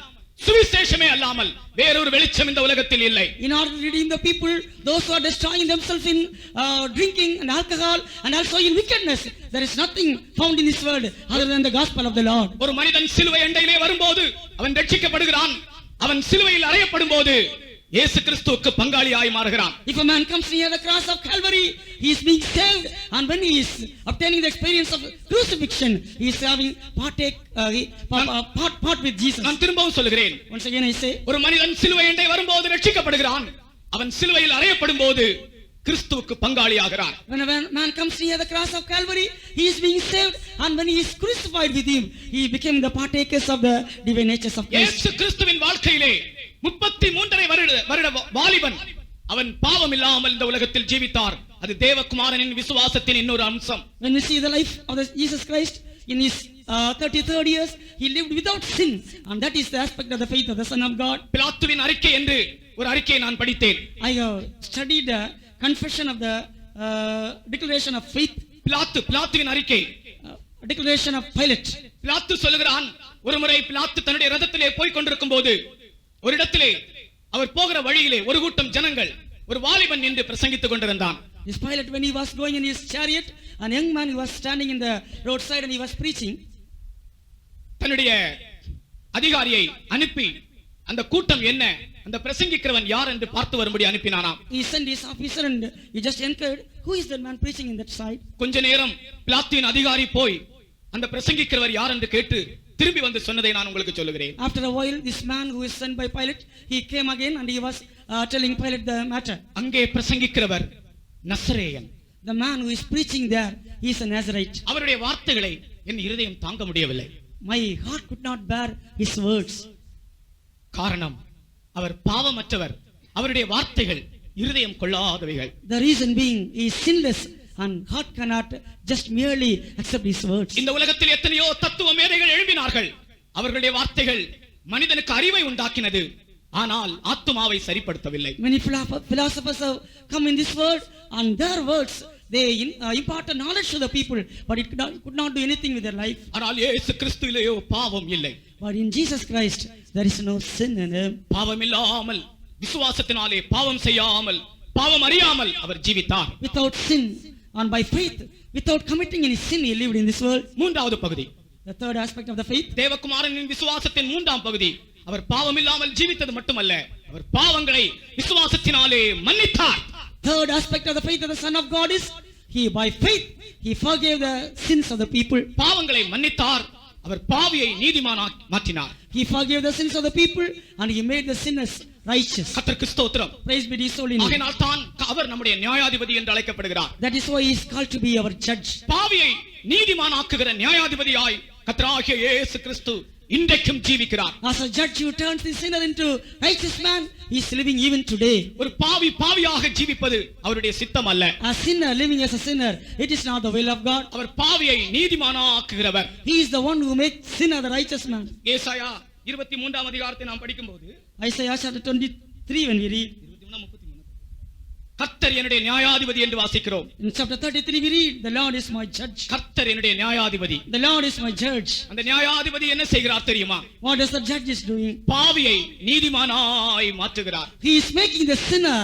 சுவிசேஷமே அல்லாமல் வேறொரு வெளிச்சம் இந்த உலகத்தில் இல்லை. In order to redeem the people, those who are destroying themselves in drinking and alcohol and also in wickedness, there is nothing found in this world other than the gospel of the Lord. ஒரு மனிதன் சிலுவை அண்டையிலே வரும்போது அவன் ரட்சிக்கப்படுகிறான். அவன் சிலுவையில் அறையப்படும் போது இயேசு கிறிஸ்துவுக்கு பங்காளியாய் மாறுகிறான். If a man comes near the cross of Calvary, he is being saved, and when he is obtaining the experience of crucifixion, he is having part with Jesus. நான் திரும்பவும் சொல்கிறேன், Once again I say, ஒரு மனிதன் சிலுவை அண்டை வரும்போது ரட்சிக்கப்படுகிறான். அவன் சிலுவையில் அறையப்படும் போது கிறிஸ்துவுக்கு பங்காளியாகிறான். when a man comes near the cross of Calvary, he is being saved, and when he is crucified with him, he became the partakers of the divine natures of Christ. இயேசு கிறிஸ்துவின் வாழ்க்கையிலே 33 வருட வாலிபன் அவன் பாவம் இல்லாமல் இந்த உலகத்தில் ஜீவித்தார். அது தேவகுமாரனின் விசுவாசத்தின் இன்னொரு அம்சம். When we see the life of Jesus Christ in his 33rd years, he lived without sin, and that is the aspect of the faith of the Son of God. பிலாத்துவின் அறிக்கை என்று ஒரு அறிக்கையை நான் படித்தேன். I studied the confession of the declaration of faith, பிலாத்துவின் அறிக்கை, declaration of Pilate. பிலாத்து சொல்லுகிறான், ஒருமுறை பிலாத்து தன்னுடைய ரதத்திலே போய் கொண்டிருக்கும் போது ஒரு இடத்திலே அவர் போகிற வழியிலே ஒரு கூட்டம் ஜனங்கள், ஒரு வாலிபன் நின்று பிரசங்கித்துக் கொண்டிருந்தான். This Pilate, when he was going in his chariot, a young man who was standing in the roadside and he was preaching. தன்னுடைய அதிகாரியை அனுப்பி அந்த கூட்டம் என்ன, அந்த பிரசங்கிக்கிறவன் யார் என்று பார்த்து வரும்படி அனுப்பினானாம். He sent his officer and he just inquired, who is that man preaching in that side? கொஞ்ச நேரம் பிலாத்துவின் அதிகாரி போய் அந்த பிரசங்கிக்கிறவர் யார் என்று கேட்டு திரும்பி வந்து சொன்னதை நான் உங்களுக்கு சொல்லுகிறேன். After a while, this man who is sent by Pilate, he came again and he was telling Pilate the matter. அங்கே பிரசங்கிக்கிறவர் நசரேயன். The man who is preaching there, he is a Nazarite. அவருடைய வார்த்தைகளை என் இருதயம் தாங்க முடியவில்லை. My heart could not bear his words. காரணம், அவர் பாவமற்றவர். அவருடைய வார்த்தைகள் இருதயம் கொள்ளாதவைகள். The reason being, he is sinless and heart cannot just merely accept his words. இந்த உலகத்தில் எத்தனையோ தத்துவ மேதைகள் எழும்பினார்கள். அவர்களுடைய வார்த்தைகள் மனிதனுக்கு அறிவை உண்டாக்கினது, ஆனால் ஆத்துமாவை சரிப்படுத்தவில்லை. Many philosophers have come in this world, and their words they imparted knowledge to the people, but it could not do anything with their life. ஆனால் இயேசு கிறிஸ்துவிலேயோ பாவம் இல்லை. But in Jesus Christ there is no sin in him. பாவம் இல்லாமல், விசுவாசத்தினாலே பாவம் செய்யாமல், பாவம் அறியாமல் அவர் ஜீவித்தார். Without sin and by faith, without committing any sin, he lived in this world. மூன்றாவது பகுதி, The third aspect of the faith, தேவகுமாரனின் விசுவாசத்தின் மூன்றாம் பகுதி, அவர் பாவம் இல்லாமல் ஜீவித்தது மட்டுமல்ல, அவர் பாவங்களை விசுவாசத்தினாலே மன்னித்தார். third aspect of the faith of the Son of God is he by faith he forgave the sins of the people. பாவங்களை மன்னித்தார். அவர் பாவியை நீதிமானாக மாற்றினார். He forgave the sins of the people and he made the sinners righteous. கர்த்தருக்கு ஸ்தோத்திரம். Praise be to his holy name. ஆகையால் தான் அவர் நம்முடைய நியாயாதிபதி என்று அழைக்கப்படுகிறார். That is why he is called to be our judge. பாவியை நீதிமானாக்குகிற நியாயாதிபதியாய் கர்த்தராகிய இயேசு கிறிஸ்து இன்றைக்கும் ஜீவிக்கிறார். As a judge who turns the sinner into righteous man, he is living even today. ஒரு பாவியாக ஜீவிப்பது அவருடைய சித்தம் அல்ல. A sinner living as a sinner, it is not the will of God. அவர் பாவியை நீதிமானாக்குகிறவர். He is the one who makes sinner the righteous man. ஏசாயா 23ஆம் அதிகாரத்தை நாம் படிக்கும்போது, Isaiah chapter 23 when we read, கர்த்தர் என்னுடைய நியாயாதிபதி என்று வாசிக்கிறோம். in chapter 33 we read, the Lord is my judge. கர்த்தர் என்னுடைய நியாயாதிபதி. The Lord is my judge. அந்த நியாயாதிபதி என்ன செய்கிறார் தெரியுமா? What does the judge is doing? பாவியை நீதிமானாய் மாற்றுகிறார். He is making the sinner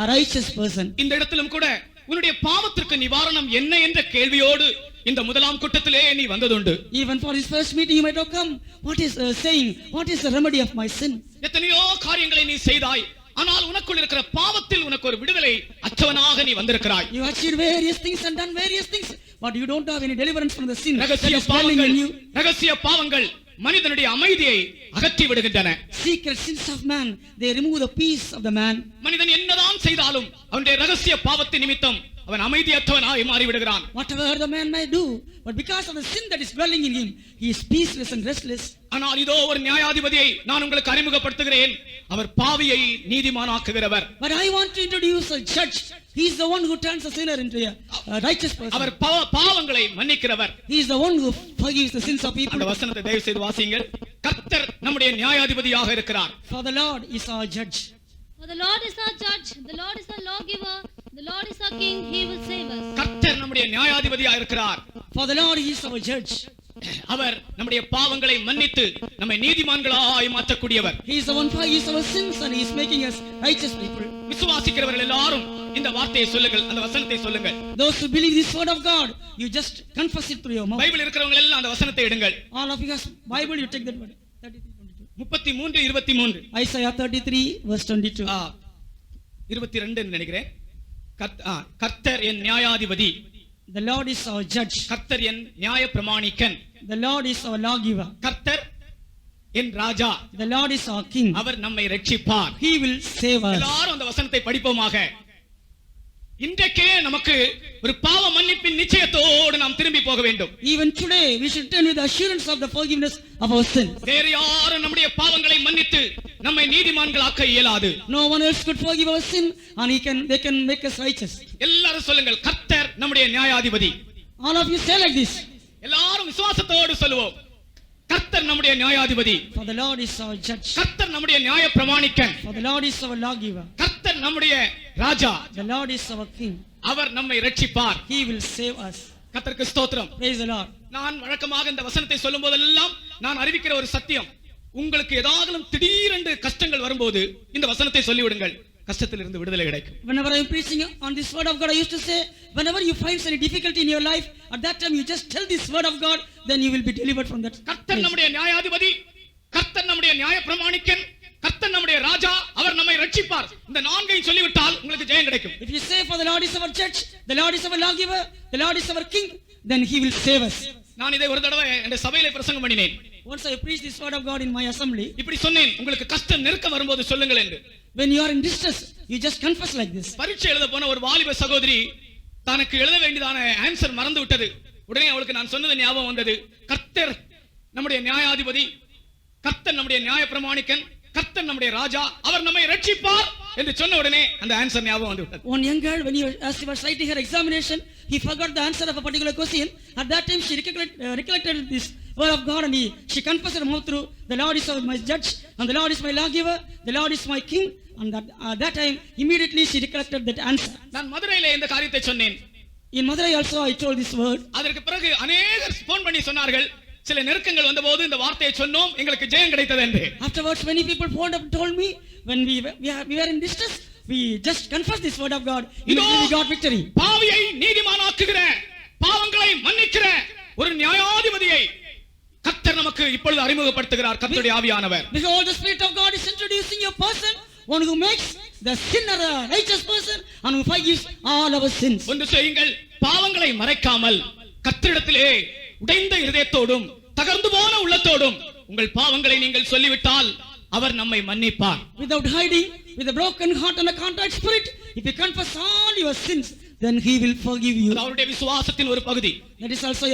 a righteous person. இந்த இடத்திலும் கூட உன்னுடைய பாவத்திற்கு நிவாரணம் என்ன என்ற கேள்வியோடு இந்த முதலாம் கூட்டத்திலே நீ வந்ததுண்டு. Even for his first meeting, you might have come. What is saying? What is the remedy of my sin? எத்தனையோ காரியங்களை நீ செய்தாய், ஆனால் உனக்குள் இருக்கிற பாவத்தில் உனக்கு ஒரு விடுதலை அற்றவனாக நீ வந்திருக்கிறாய். You achieved various things and done various things, but you don't have any deliverance from the sin that ரகசிய is dwelling பாவங்கள் in you. ரகசிய பாவங்கள் மனிதனுடைய அமைதியை அகற்றி விடுகின்றன. Secret sins of man, they remove the peace of the man. மனிதன் என்னதான் செய்தாலும் அவனுடைய ரகசிய பாவத்தின் நிமித்தம் அவன் அமைதியற்றவனாய் மாறி விடுகிறான். Whatever the man may do, but because of the sin that is dwelling in him, he is peaceless and restless. ஆனால் இதோ ஒரு நியாயாதிபதியை நான் உங்களுக்கு அறிமுகப்படுத்துகிறேன். அவர் பாவியை நீதிமானாக்குகிறவர். But I want to introduce a judge. He is the one who turns a sinner into a righteous person. அவர் பாவங்களை மன்னிக்கிறவர். He is the one who forgives the sins of people. அந்த வசனத்தை தயவு செய்து வாசியுங்கள். கர்த்தர் நம்முடைய நியாயாதிபதியாக இருக்கிறார். For the Lord is our judge. For the Lord is our judge, the Lord is our lawgiver, the Lord is our king, he will save us. கர்த்தர் நம்முடைய நியாயாதிபதியாக இருக்கிறார். For the Lord is our judge. அவர் நம்முடைய பாவங்களை மன்னித்து நம்மை நீதிமான்களாய் மாற்றக்கூடியவர். He is the one who forgives our sins and he is making us righteous people. விசுவாசிக்கிறவர்கள் எல்லாரும் இந்த வார்த்தையை சொல்லுங்கள், அந்த வசனத்தை சொல்லுங்கள். Those who believe this word of God, you just confess it through your mouth. Bible இருக்கிறவங்க எல்லாம் அந்த வசனத்தை எடுங்கள். All of you have Bible, you take that word. 33:23 Isaiah 33 verse 22. 22 நினைக்கிறேன். கர்த்தர் என் நியாயாதிபதி, The Lord is our judge. கர்த்தர் என் நியாய பிரமாணிக்கன், The Lord is our lawgiver. கர்த்தர் என் ராஜா, The Lord is our king. அவர் நம்மை ரட்சிப்பார். He will save us. எல்லாரும் அந்த வசனத்தை படிப்போமாக. இன்றைக்கே நமக்கு ஒரு பாவ மன்னிப்பின் நிச்சயத்தோடு நாம் திரும்பி போக வேண்டும். Even today we should turn with the assurance of the forgiveness of our sins. வேறு யாரும் நம்முடைய பாவங்களை மன்னித்து நம்மை நீதிமான்களாக்க இயலாது. No one else could forgive our sin and they can make us righteous. எல்லாரும் சொல்லுங்கள், கர்த்தர் நம்முடைய நியாயாதிபதி. All of you say like this. எல்லாரும் விசுவாசத்தோடு சொல்லுவோம், கர்த்தர் நம்முடைய நியாயாதிபதி. For the Lord is our judge. கர்த்தர் நம்முடைய நியாய பிரமாணிக்கன். For the Lord is our lawgiver. கர்த்தர் நம்முடைய ராஜா. The Lord is our king. அவர் நம்மை ரட்சிப்பார். He will save us. கர்த்தருக்கு ஸ்தோத்திரம். Praise the Lord. நான் வழக்கமாக இந்த வசனத்தை சொல்லும் போதெல்லாம் நான் அறிவிக்கிற ஒரு சத்தியம், உங்களுக்கு ஏதாவது திடீரென்று கஷ்டங்கள் வரும்போது இந்த வசனத்தை சொல்லிவிடுங்கள், கஷ்டத்திலிருந்து விடுதலை கிடைக்கும். Whenever I am preaching on this word of God, I used to say, whenever you find any difficulty in your life, at that time you just tell this word of God, then you will be delivered from that. கர்த்தர் நம்முடைய நியாயாதிபதி, கர்த்தர் நம்முடைய நியாய பிரமாணிக்கன், கர்த்தர் நம்முடைய ராஜா, அவர் நம்மை ரட்சிப்பார். இந்த நான்கையும் சொல்லிவிட்டால் உங்களுக்கு ஜெயம் கிடைக்கும். If you say, for the Lord is our judge, the Lord is our lawgiver, the Lord is our king, then he will save us. நான் இதை ஒரு தடவை என் சபையிலே பிரசங்கம் பண்ணினேன். Once I preached this word of God in my assembly. இப்படி சொன்னேன், உங்களுக்கு கஷ்டம் நெருக்கம் வரும்போது சொல்லுங்கள் என்று. When you are in distress, you just confess like this. பரீட்சை எழுத போன ஒரு வாலிப சகோதரி தனக்கு எழுத வேண்டியதான ஆன்சர் மறந்து விட்டது. உடனே அவளுக்கு நான் சொன்னது ஞாபகம் வந்தது. கர்த்தர் நம்முடைய நியாயாதிபதி, கர்த்தர் நம்முடைய நியாய பிரமாணிக்கன், கர்த்தர் நம்முடைய ராஜா, அவர் நம்மை ரட்சிப்பார் என்று சொன்ன உடனே அந்த ஆன்சர் ஞாபகம் வந்து விட்டது. One young girl, as she was writing her examination, he forgot the answer of a particular question. At that time, she recollected this word of God and she confessed her mouth through, the Lord is my judge and the Lord is my lawgiver, the Lord is my king. And that time, immediately she recollected that answer. நான் மதுரையிலே இந்த காரியத்தை சொன்னேன். In Madurai also I told this word. அதற்கு பிறகு அநேகர் phone பண்ணி சொன்னார்கள், சில நெருக்கங்கள் வந்தபோது இந்த வார்த்தையை சொன்னோம், எங்களுக்கு ஜெயம் கிடைத்தது என்று. Afterwards, many people phoned up and told me, when we were in distress, we just confessed this word of God. Immediately we got victory. பாவியை நீதிமானாக்குகிற, பாவங்களை மன்னிக்கிற ஒரு நியாயாதிபதியை கர்த்தர் நமக்கு இப்பொழுது அறிமுகப்படுத்துகிறார். கர்த்தருடைய ஆவியானவர். Behold, the Spirit of God is introducing a person, one who makes the sinner a righteous person and who forgives all our sins. ஒன்று செய்யுங்கள், பாவங்களை மறைக்காமல் கர்த்தரிடத்திலே உடைந்த இதயத்தோடும் தகர்ந்து போன உள்ளத்தோடும் உங்கள் பாவங்களை நீங்கள் சொல்லிவிட்டால் அவர் நம்மை மன்னிப்பார். Without hiding, with a broken heart and a contrite spirit, if you confess all your sins, then he will forgive you. அவருடைய விசுவாசத்தின் ஒரு பகுதி. That is also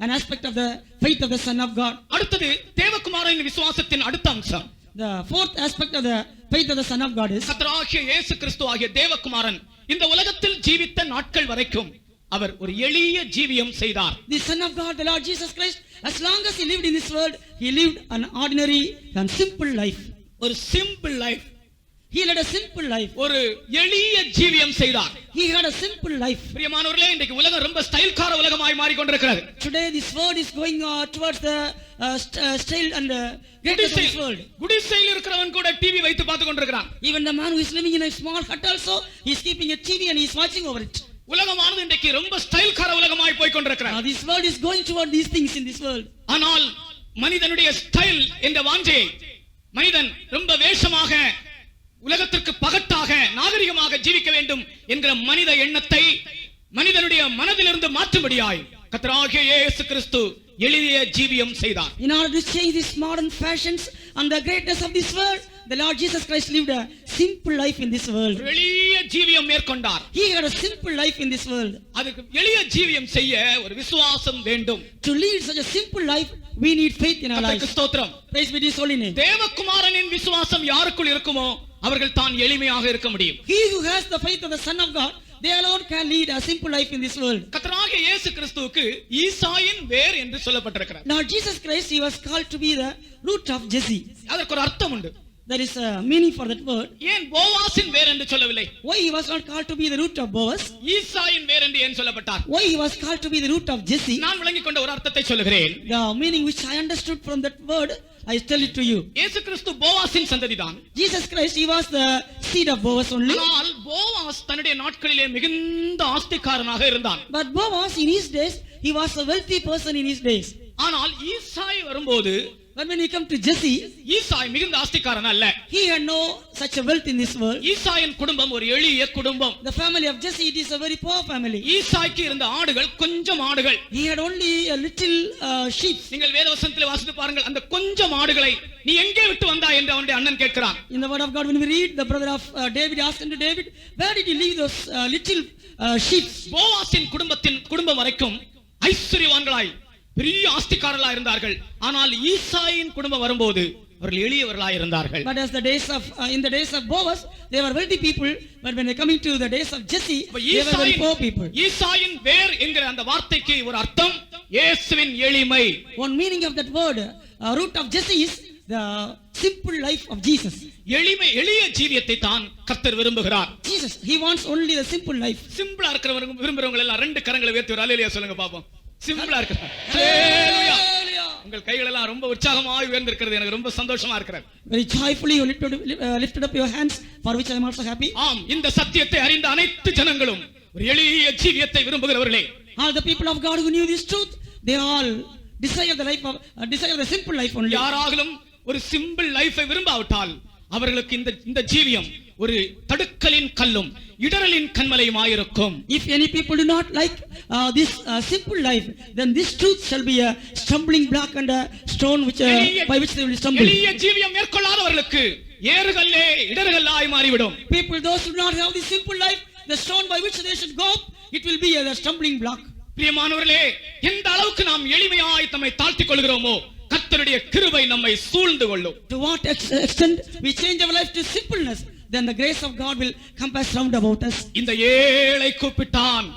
an aspect of the faith of the Son of God. அடுத்தது தேவகுமாரனின் விசுவாசத்தின் அடுத்த அம்சம். The fourth aspect of the faith of the Son of God is, கர்த்தராகிய இயேசு கிறிஸ்து ஆகிய தேவகுமாரன் இந்த உலகத்தில் ஜீவித்த நாட்கள் வரைக்கும் அவர் ஒரு எளிய ஜீவியம் செய்தார். the Son of God, the Lord Jesus Christ, as long as he lived in this world, he lived an ordinary and simple life. ஒரு simple life. He led a simple life. ஒரு எளிய ஜீவியம் செய்தார். He had a simple life. பிரியமானவர்களே, இன்றைக்கு உலகம் ரொம்ப ஸ்டைல்கார உலகமாய் மாறிக்கொண்டிருக்கிறது. Today this world is going towards the style and greatness of this world. குடிசையில் இருக்கிறவன் கூட டிவி வைத்து பார்த்து கொண்டிருக்கிறான். Even the man who is living in a small hut also, he is keeping a TV and he is watching over it. உலகமானது இன்றைக்கு ரொம்ப ஸ்டைல்கார உலகமாய் போய் கொண்டிருக்கிறது. This world is going toward these things in this world. ஆனால் மனிதனுடைய style என்ற வாஞ்சை, மனிதன் ரொம்ப வேஷமாக உலகத்திற்கு பகட்டாக நாகரிகமாக ஜீவிக்க வேண்டும் என்கிற மனித எண்ணத்தை மனிதனுடைய மனதிலிருந்து மாற்றும்படியாய் கர்த்தராகிய இயேசு கிறிஸ்து எளிய ஜீவியம் செய்தார். In order to change these modern fashions and the greatness of this world, the Lord Jesus Christ lived a simple life in this world. எளிய ஜீவியம் மேற்கொண்டார். He had a simple life in this world. அதுக்கு எளிய ஜீவியம் செய்ய ஒரு விசுவாசம் வேண்டும். To lead such a simple life, we need faith in our lives. கர்த்தருக்கு ஸ்தோத்திரம். Praise be to His holy name. தேவகுமாரனின் விசுவாசம் யாருக்குள் இருக்குமோ அவர்கள் தான் எளிமையாக இருக்க முடியும். He who has the faith of the Son of God, they alone can lead a simple life in this world. கர்த்தராகிய இயேசு கிறிஸ்துவுக்கு ஈசாயின் வேர் என்று சொல்லப்பட்டிருக்கிறது. Now Jesus Christ, he was called to be the root of Jesse. அதற்கு ஒரு அர்த்தம் உண்டு. There is a meaning for that word. ஏன் போவாசின் வேர் என்று சொல்லவில்லை? Why he was not called to be the root of Boaz? ஈசாயின் வேர் என்று ஏன் சொல்லப்பட்டார்? Why he was called to be the root of Jesse? நான் விளங்கிக் கொண்ட ஒரு அர்த்தத்தை சொல்லுகிறேன். The meaning which I understood from that word, I tell it to you. இயேசு கிறிஸ்து போவாசின் சந்ததிதான். Jesus Christ, he was the seed of Boaz only. ஆனால் Boaz தன்னுடைய நாட்களிலே மிகுந்த ஆஸ்திகாரனாக இருந்தான். But Boaz in his days, he was a wealthy person in his days. ஆனால் ஈசாய் வரும்போது But when we come to Jesse, ஈசாய் மிகுந்த ஆஸ்திகாரன் அல்ல. he had no such a wealth in this world. ஈசாயின் குடும்பம் ஒரு எளிய குடும்பம். The family of Jesse, it is a very poor family. ஈசாய்க்கு இருந்த ஆடுகள் கொஞ்சம் ஆடுகள். He had only a little sheep. நீங்கள் வேதவசனத்தில் வாசித்து பாருங்கள், அந்த கொஞ்சம் ஆடுகளை நீ எங்கே விட்டு வந்தாய் என்று அவனுடைய அண்ணன் கேட்கிறான். In the word of God, when we read, the brother of David asked unto David, where did you leave those little sheep? போவாசின் குடும்பம் வரைக்கும் ஐஸ்வர்யவான்களாய் பெரிய ஆஸ்திகாரர்களாய் இருந்தார்கள். ஆனால் ஈசாயின் குடும்பம் வரும்போது அவர்கள் எளியவர்களாய் இருந்தார்கள். But as the days of in the days of Boaz, they were wealthy people. But when they coming to the days of Jesse, they were very poor people. ஈசாயின் வேர் என்கிற அந்த வார்த்தைக்கு ஒரு அர்த்தம் இயேசுவின் எளிமை. One meaning of that word, root of Jesse, is the simple life of Jesus. எளிய ஜீவியத்தை தான் கர்த்தர் விரும்புகிறார். Jesus, he wants only the simple life. சிம்பிளா இருக்கிறவங்க விரும்புறவங்க எல்லாம் ரெண்டு கரங்களை உயர்த்தி ஒரு அல்லேலூயா சொல்லுங்க பாப்போம். சிம்பிளா இருக்கு. ஹalleluya. உங்கள் கைகள் எல்லாம் ரொம்ப உற்சாகமாய் உயர்ந்திருக்கிறது. எனக்கு ரொம்ப சந்தோஷமா இருக்கிறது. Very joyfully you lifted up your hands, for which I am also happy. ஆம், இந்த சத்தியத்தை அறிந்த அனைத்து ஜனங்களும் ஒரு எளிய ஜீவியத்தை விரும்புகிறவர்களே. All the people of God who knew this truth, they all desire the simple life only. யாராலும் ஒரு சிம்பிள் லைஃபை விரும்பாவிட்டால் அவர்களுக்கு இந்த ஜீவியம் ஒரு தடுக்கலின் கல்லும் இடரலின் கண்மலையுமாயிருக்கும். If any people do not like this simple life, then this truth shall be a stumbling block and a stone by which they will stumble. எளிய ஜீவியம் மேற்கொள்ளாதவர்களுக்கு ஏறுகல்லே இடர்களாய் மாறிவிடும். People those who do not have this simple life, the stone by which they should go, it will be a stumbling block. பிரியமானவர்களே, எந்த அளவுக்கு நாம் எளிமையாய் தம்மை தாழ்த்திக் கொள்கிறோமோ கர்த்தருடைய கிருபை நம்மை சூழ்ந்து கொள்ளும். To what extent we change our life to simpleness, then the grace of God will compass round about us. இந்த ஏழை கூப்பிட்டான்,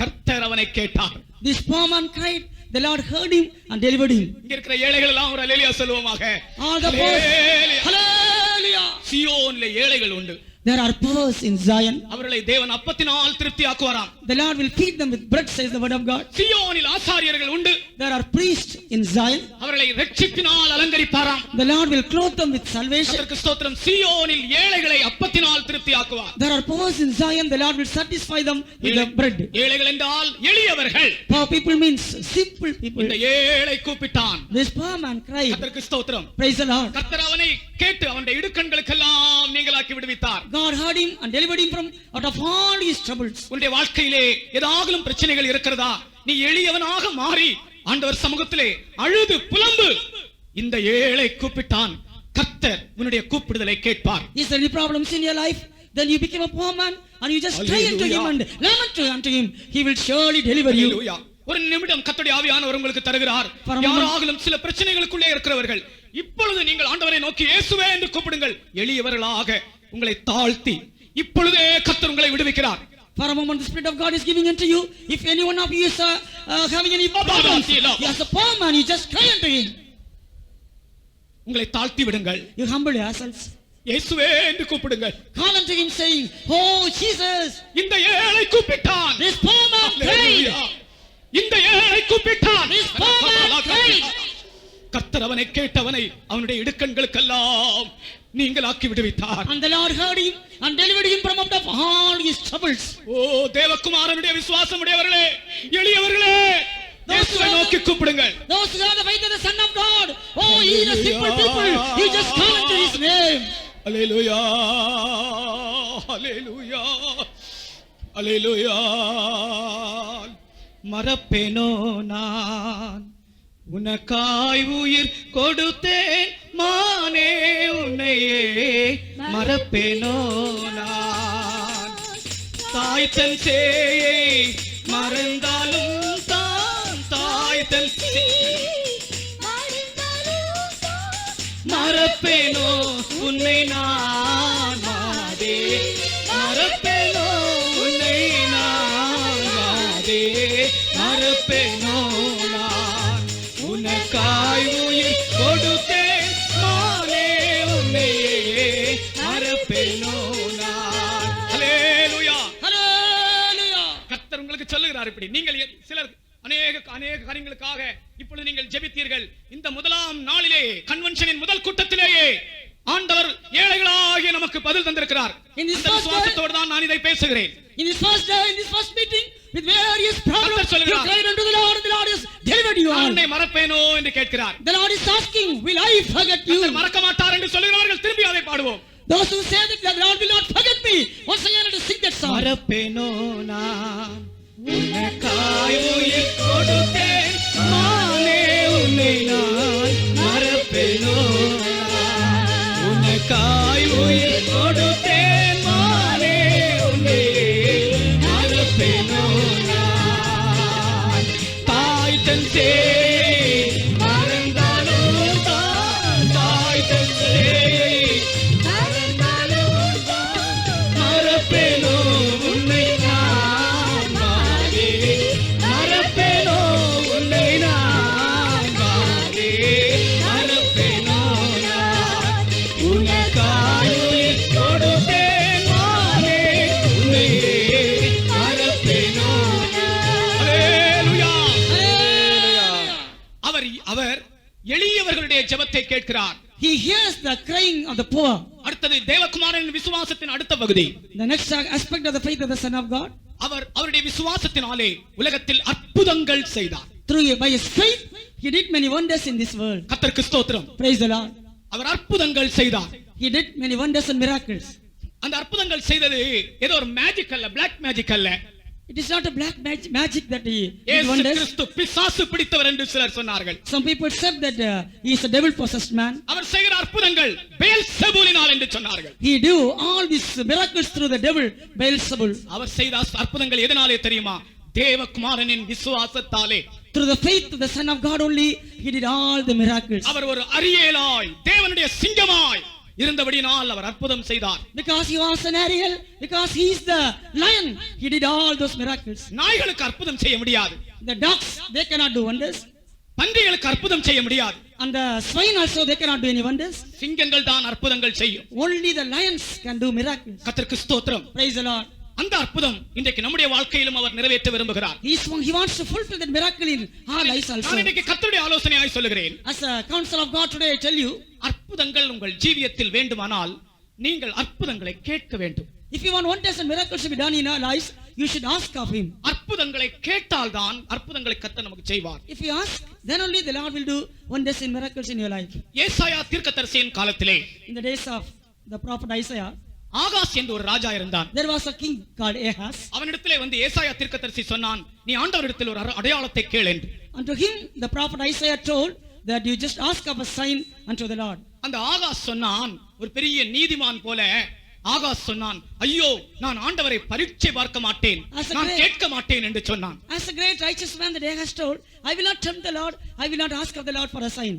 கர்த்தர் அவனை கேட்டார். This poor man cried, the Lord heard him and delivered him. இங்க இருக்கிற ஏழைகள் எல்லாம் ஒரு அல்லேலூயா சொல்லுவோமாக. All the poor, hallelujah. சீயோனிலே ஏழைகள் உண்டு. There are poor in Zion. அவர்களை தேவன் அப்பத்தினால் திருப்தியாக்குவாராம். The Lord will feed them with bread, says the word of God. சீயோனில் ஆசாரியர்கள் உண்டு. There are priests in Zion. அவர்களை இரட்சிப்பினால் அலங்கரிப்பாராம். The Lord will clothe them with salvation. அதற்கு ஸ்தோத்திரம். சீயோனில் ஏழைகளை அப்பத்தினால் திருப்தியாக்குவார். There are poor in Zion. The Lord will satisfy them with the bread. ஏழைகள் என்றால் எளியவர்கள். Poor people means simple people. இந்த ஏழை கூப்பிட்டான். This poor man cried. அதற்கு ஸ்தோத்திரம். Praise the Lord. கர்த்தர் அவனை கேட்டு அவனுடைய இடுக்கண்களுக்கெல்லாம் நீங்களாக்கி விடுவித்தார். God heard him and delivered him from out of all his troubles. உன்னுடைய வாழ்க்கையிலே ஏதாகலும் பிரச்சனைகள் இருக்கிறதா? நீ எளியவனாக மாறி ஆண்டவர் சமூகத்திலே அழுது புலம்பு. இந்த ஏழை கூப்பிட்டான், கர்த்தர் உன்னுடைய கூப்பிடுதலை கேட்பார். Is there any problems in your life? Then you become a poor man and you just cry unto him and lament unto him. He will surely deliver you. ஒரு நிமிடம் கர்த்தருடைய ஆவியானவர் உங்களுக்கு தருகிறார். யாராகலும் சில பிரச்சனைகளுக்குள்ளே இருக்கிறவர்கள், இப்பொழுது நீங்கள் ஆண்டவரை நோக்கி இயேசுவே என்று கூப்பிடுங்கள். எளியவர்களாக உங்களை தாழ்த்தி இப்பொழுதே கர்த்தர் உங்களை விடுவிக்கிறார். For a moment the Spirit of God is giving unto you. If any one of you is having any problems, as a poor man, you just cry unto him. உங்களை தாழ்த்தி விடுங்கள். You humble yourselves. இயேசுவே என்று கூப்பிடுங்கள். Call unto him saying, oh Jesus. இந்த ஏழை கூப்பிட்டான். This poor man cried. இந்த ஏழை கூப்பிட்டான். This poor man cried. கர்த்தர் அவனை கேட்டவனை அவனுடைய இடுக்கண்களுக்கெல்லாம் நீங்களாக்கி விடுவித்தார். And the Lord heard him and delivered him from out of all his troubles. ஓ தேவகுமாரனுடைய விசுவாசம் உடையவர்களே, எளியவர்களே, இயேசுவை நோக்கி கூப்பிடுங்கள். Those who have the faith of the Son of God, oh ye the simple people, you just call unto his name. அல்லேலூயா, அல்லேலூயா, அல்லேலூயா. மறப்பேனோ நான் உனக்காய் உயிர் கொடுத்தேன் மானே, உன்னையே மறப்பேனோ நான். தாய் தன் சேயை மறந்தாலும் தான் தாய் தன் மறப்பேனோ உன்னை நான் மாதே, மறப்பேனோ உன்னை நான் மாதே, மறப்பேனோ நான் உனக்காய் உயிர் கொடுத்தேன் மானே, உன்னையே மறப்பேனோ நான். அல்லேலூயா, Hallelujah. கர்த்தர் உங்களுக்கு சொல்லுகிறார் இப்படி. நீங்கள் சிலர் அநேக காரியங்களுக்காக இப்பொழுது நீங்கள் ஜெபித்தீர்கள். இந்த முதலாம் நாளிலே கன்வென்ஷனின் முதல் கூட்டத்திலேயே ஆண்டவர் ஏழைகளாகிய நமக்கு பதில் தந்திருக்கிறார். இந்த விசுவாசத்தோடு தான் நான் இதை பேசுகிறேன். In this first day, in this first meeting, with various problems, கர்த்தர் you சொல்லுகிறார், cried unto the Lord, and the Lord has delivered you all. உன்னை மறப்பேனோ என்று கேட்கிறார். The Lord is asking, will I forget you? கர்த்தர் மறக்க மாட்டார் என்று சொல்லுகிறவர்கள் திரும்பி அதை பாடுவோம். Those who say that the Lord will not forget me, once again let us sing that song. மறப்பேனோ நான் உனக்காய் உயிர் கொடுத்தேன் மானே, உன்னை நான் மறப்பேனோ நான் உனக்காய் உயிர் கொடுத்தேன் மானே, உன்னை மறப்பேனோ நான். தாய் தன் சேயை மறந்தாலும் தான் தாய் தன் சேயை மறந்தாலும் தான் மறப்பேனோ உன்னை நான் மாதே, மறப்பேனோ உன்னை நான் மாதே, மறப்பேனோ நான் உனக்காய் உயிர் கொடுத்தேன் மானே, உன்னையே மறப்பேனோ நான். அல்லேலூயா. அவர் எளியவர்களுடைய ஜெபத்தை கேட்கிறார். He hears the crying of the poor. அடுத்தது தேவகுமாரனின் விசுவாசத்தின் அடுத்த பகுதி. The next aspect of the faith of the Son of God. அவருடைய விசுவாசத்தினாலே உலகத்தில் அற்புதங்கள் செய்தார். By his faith, he did many wonders in this world. கர்த்தருக்கு ஸ்தோத்திரம். Praise the Lord. அவர் அற்புதங்கள் செய்தார். He did many wonders and miracles. அந்த அற்புதங்கள் செய்தது ஏதோ ஒரு மேஜிக் அல்ல, பிளாக் மேஜிக் அல்ல. It is not a black magic that he did இயேசு wonders. கிறிஸ்து பிசாசு பிடித்தவர் என்று சிலர் சொன்னார்கள். Some people said that he is a devil possessed man. அவர் செய்கிற அற்புதங்கள் பெயல்செபூலினால் என்று சொன்னார்கள். He do all these miracles through the devil Beelzebul. அவர் செய்த அற்புதங்கள் எதனாலே தெரியுமா? தேவகுமாரனின் விசுவாசத்தாலே. Through the faith of the Son of God only he did all the miracles. அவர் ஒரு அரியேலாய் தேவனுடைய சிங்கமாய் இருந்தபடியினால் அவர் அற்புதம் செய்தார். Because he was an Ariel, because he is the lion, he did all those miracles. நாய்களுக்கு அற்புதம் செய்ய முடியாது. The dogs, they cannot do wonders. பன்றிகளுக்கு அற்புதம் செய்ய முடியாது. And the swine also, they cannot do any wonders. சிங்கங்கள் தான் அற்புதங்கள் செய்யும். Only the lions can do miracles. கர்த்தருக்கு ஸ்தோத்திரம். Praise the Lord. அந்த அற்புதம் இன்றைக்கு நம்முடைய வாழ்க்கையிலும் அவர் நிறைவேற்ற விரும்புகிறார். He wants to fulfill that miracle in our lives also. நான் இன்றைக்கு கர்த்தருடைய ஆலோசனையாய் சொல்லுகிறேன். As a counsel of God today, I tell you, அற்புதங்கள் உங்கள் ஜீவியத்தில் வேண்டுமானால் நீங்கள் அற்புதங்களை கேட்க வேண்டும். if you want wonders and miracles to be done in our lives, you should ask of him. அற்புதங்களை கேட்டால்தான் அற்புதங்களை கர்த்தர் நமக்கு செய்வார். If you ask, then only the Lord will do wonders and miracles in your life. ஏசாயா தீர்க்கதரிசியின் காலத்திலே In the days of the prophet Isaiah, Ahaz என்று ஒரு ராஜா இருந்தான். there was a king called Ahaz. அவனிடத்திலே வந்து ஏசாயா தீர்க்கதரிசி சொன்னான், நீ ஆண்டவரிடத்தில் ஒரு அடையாளத்தை கேள் என்று. Unto him the prophet Isaiah told that you just ask of a sign unto the Lord. அந்த ஆகாஸ் சொன்னான், ஒரு பெரிய நீதிமான் போல ஆகாஸ் சொன்னான், ஐயோ நான் ஆண்டவரை பரீட்சை பார்க்க மாட்டேன், நான் கேட்க மாட்டேன் என்று சொன்னான். As a great righteous man that Ahaz told, I will not tempt the Lord, I will not ask of the Lord for a sign.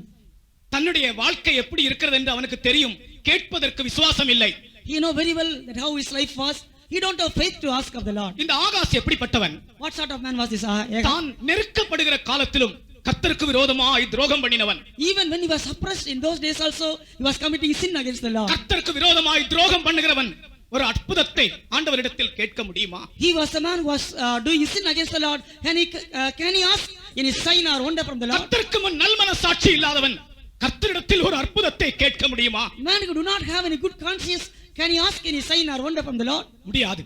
தன்னுடைய வாழ்க்கை எப்படி இருக்கிறது என்று அவனுக்கு தெரியும், கேட்பதற்கு விசுவாசம் இல்லை. He know very well that how his life was. He don't have faith to ask of the Lord. இந்த ஆகாஸ் எப்படிப்பட்டவன்? What sort of man was this Ahaz? தான் நெருக்கப்படுகிற காலத்திலும் கர்த்தருக்கு விரோதமாய் துரோகம் பண்ணினவன். Even when he was suppressed in those days also, he was committing sin against the Lord. கர்த்தருக்கு விரோதமாய் துரோகம் பண்ணுகிறவன் ஒரு அற்புதத்தை ஆண்டவரிடத்தில் கேட்க முடியுமா? He was a man who was doing sin against the Lord. Can he ask any sign or wonder from the Lord? கர்த்தருக்கு முன் நல்மனசாட்சி இல்லாதவன் கர்த்தரிடத்தில் ஒரு அற்புதத்தை கேட்க முடியுமா? Man who do not have any good conscience, can he ask any sign or wonder from the Lord? முடியாது.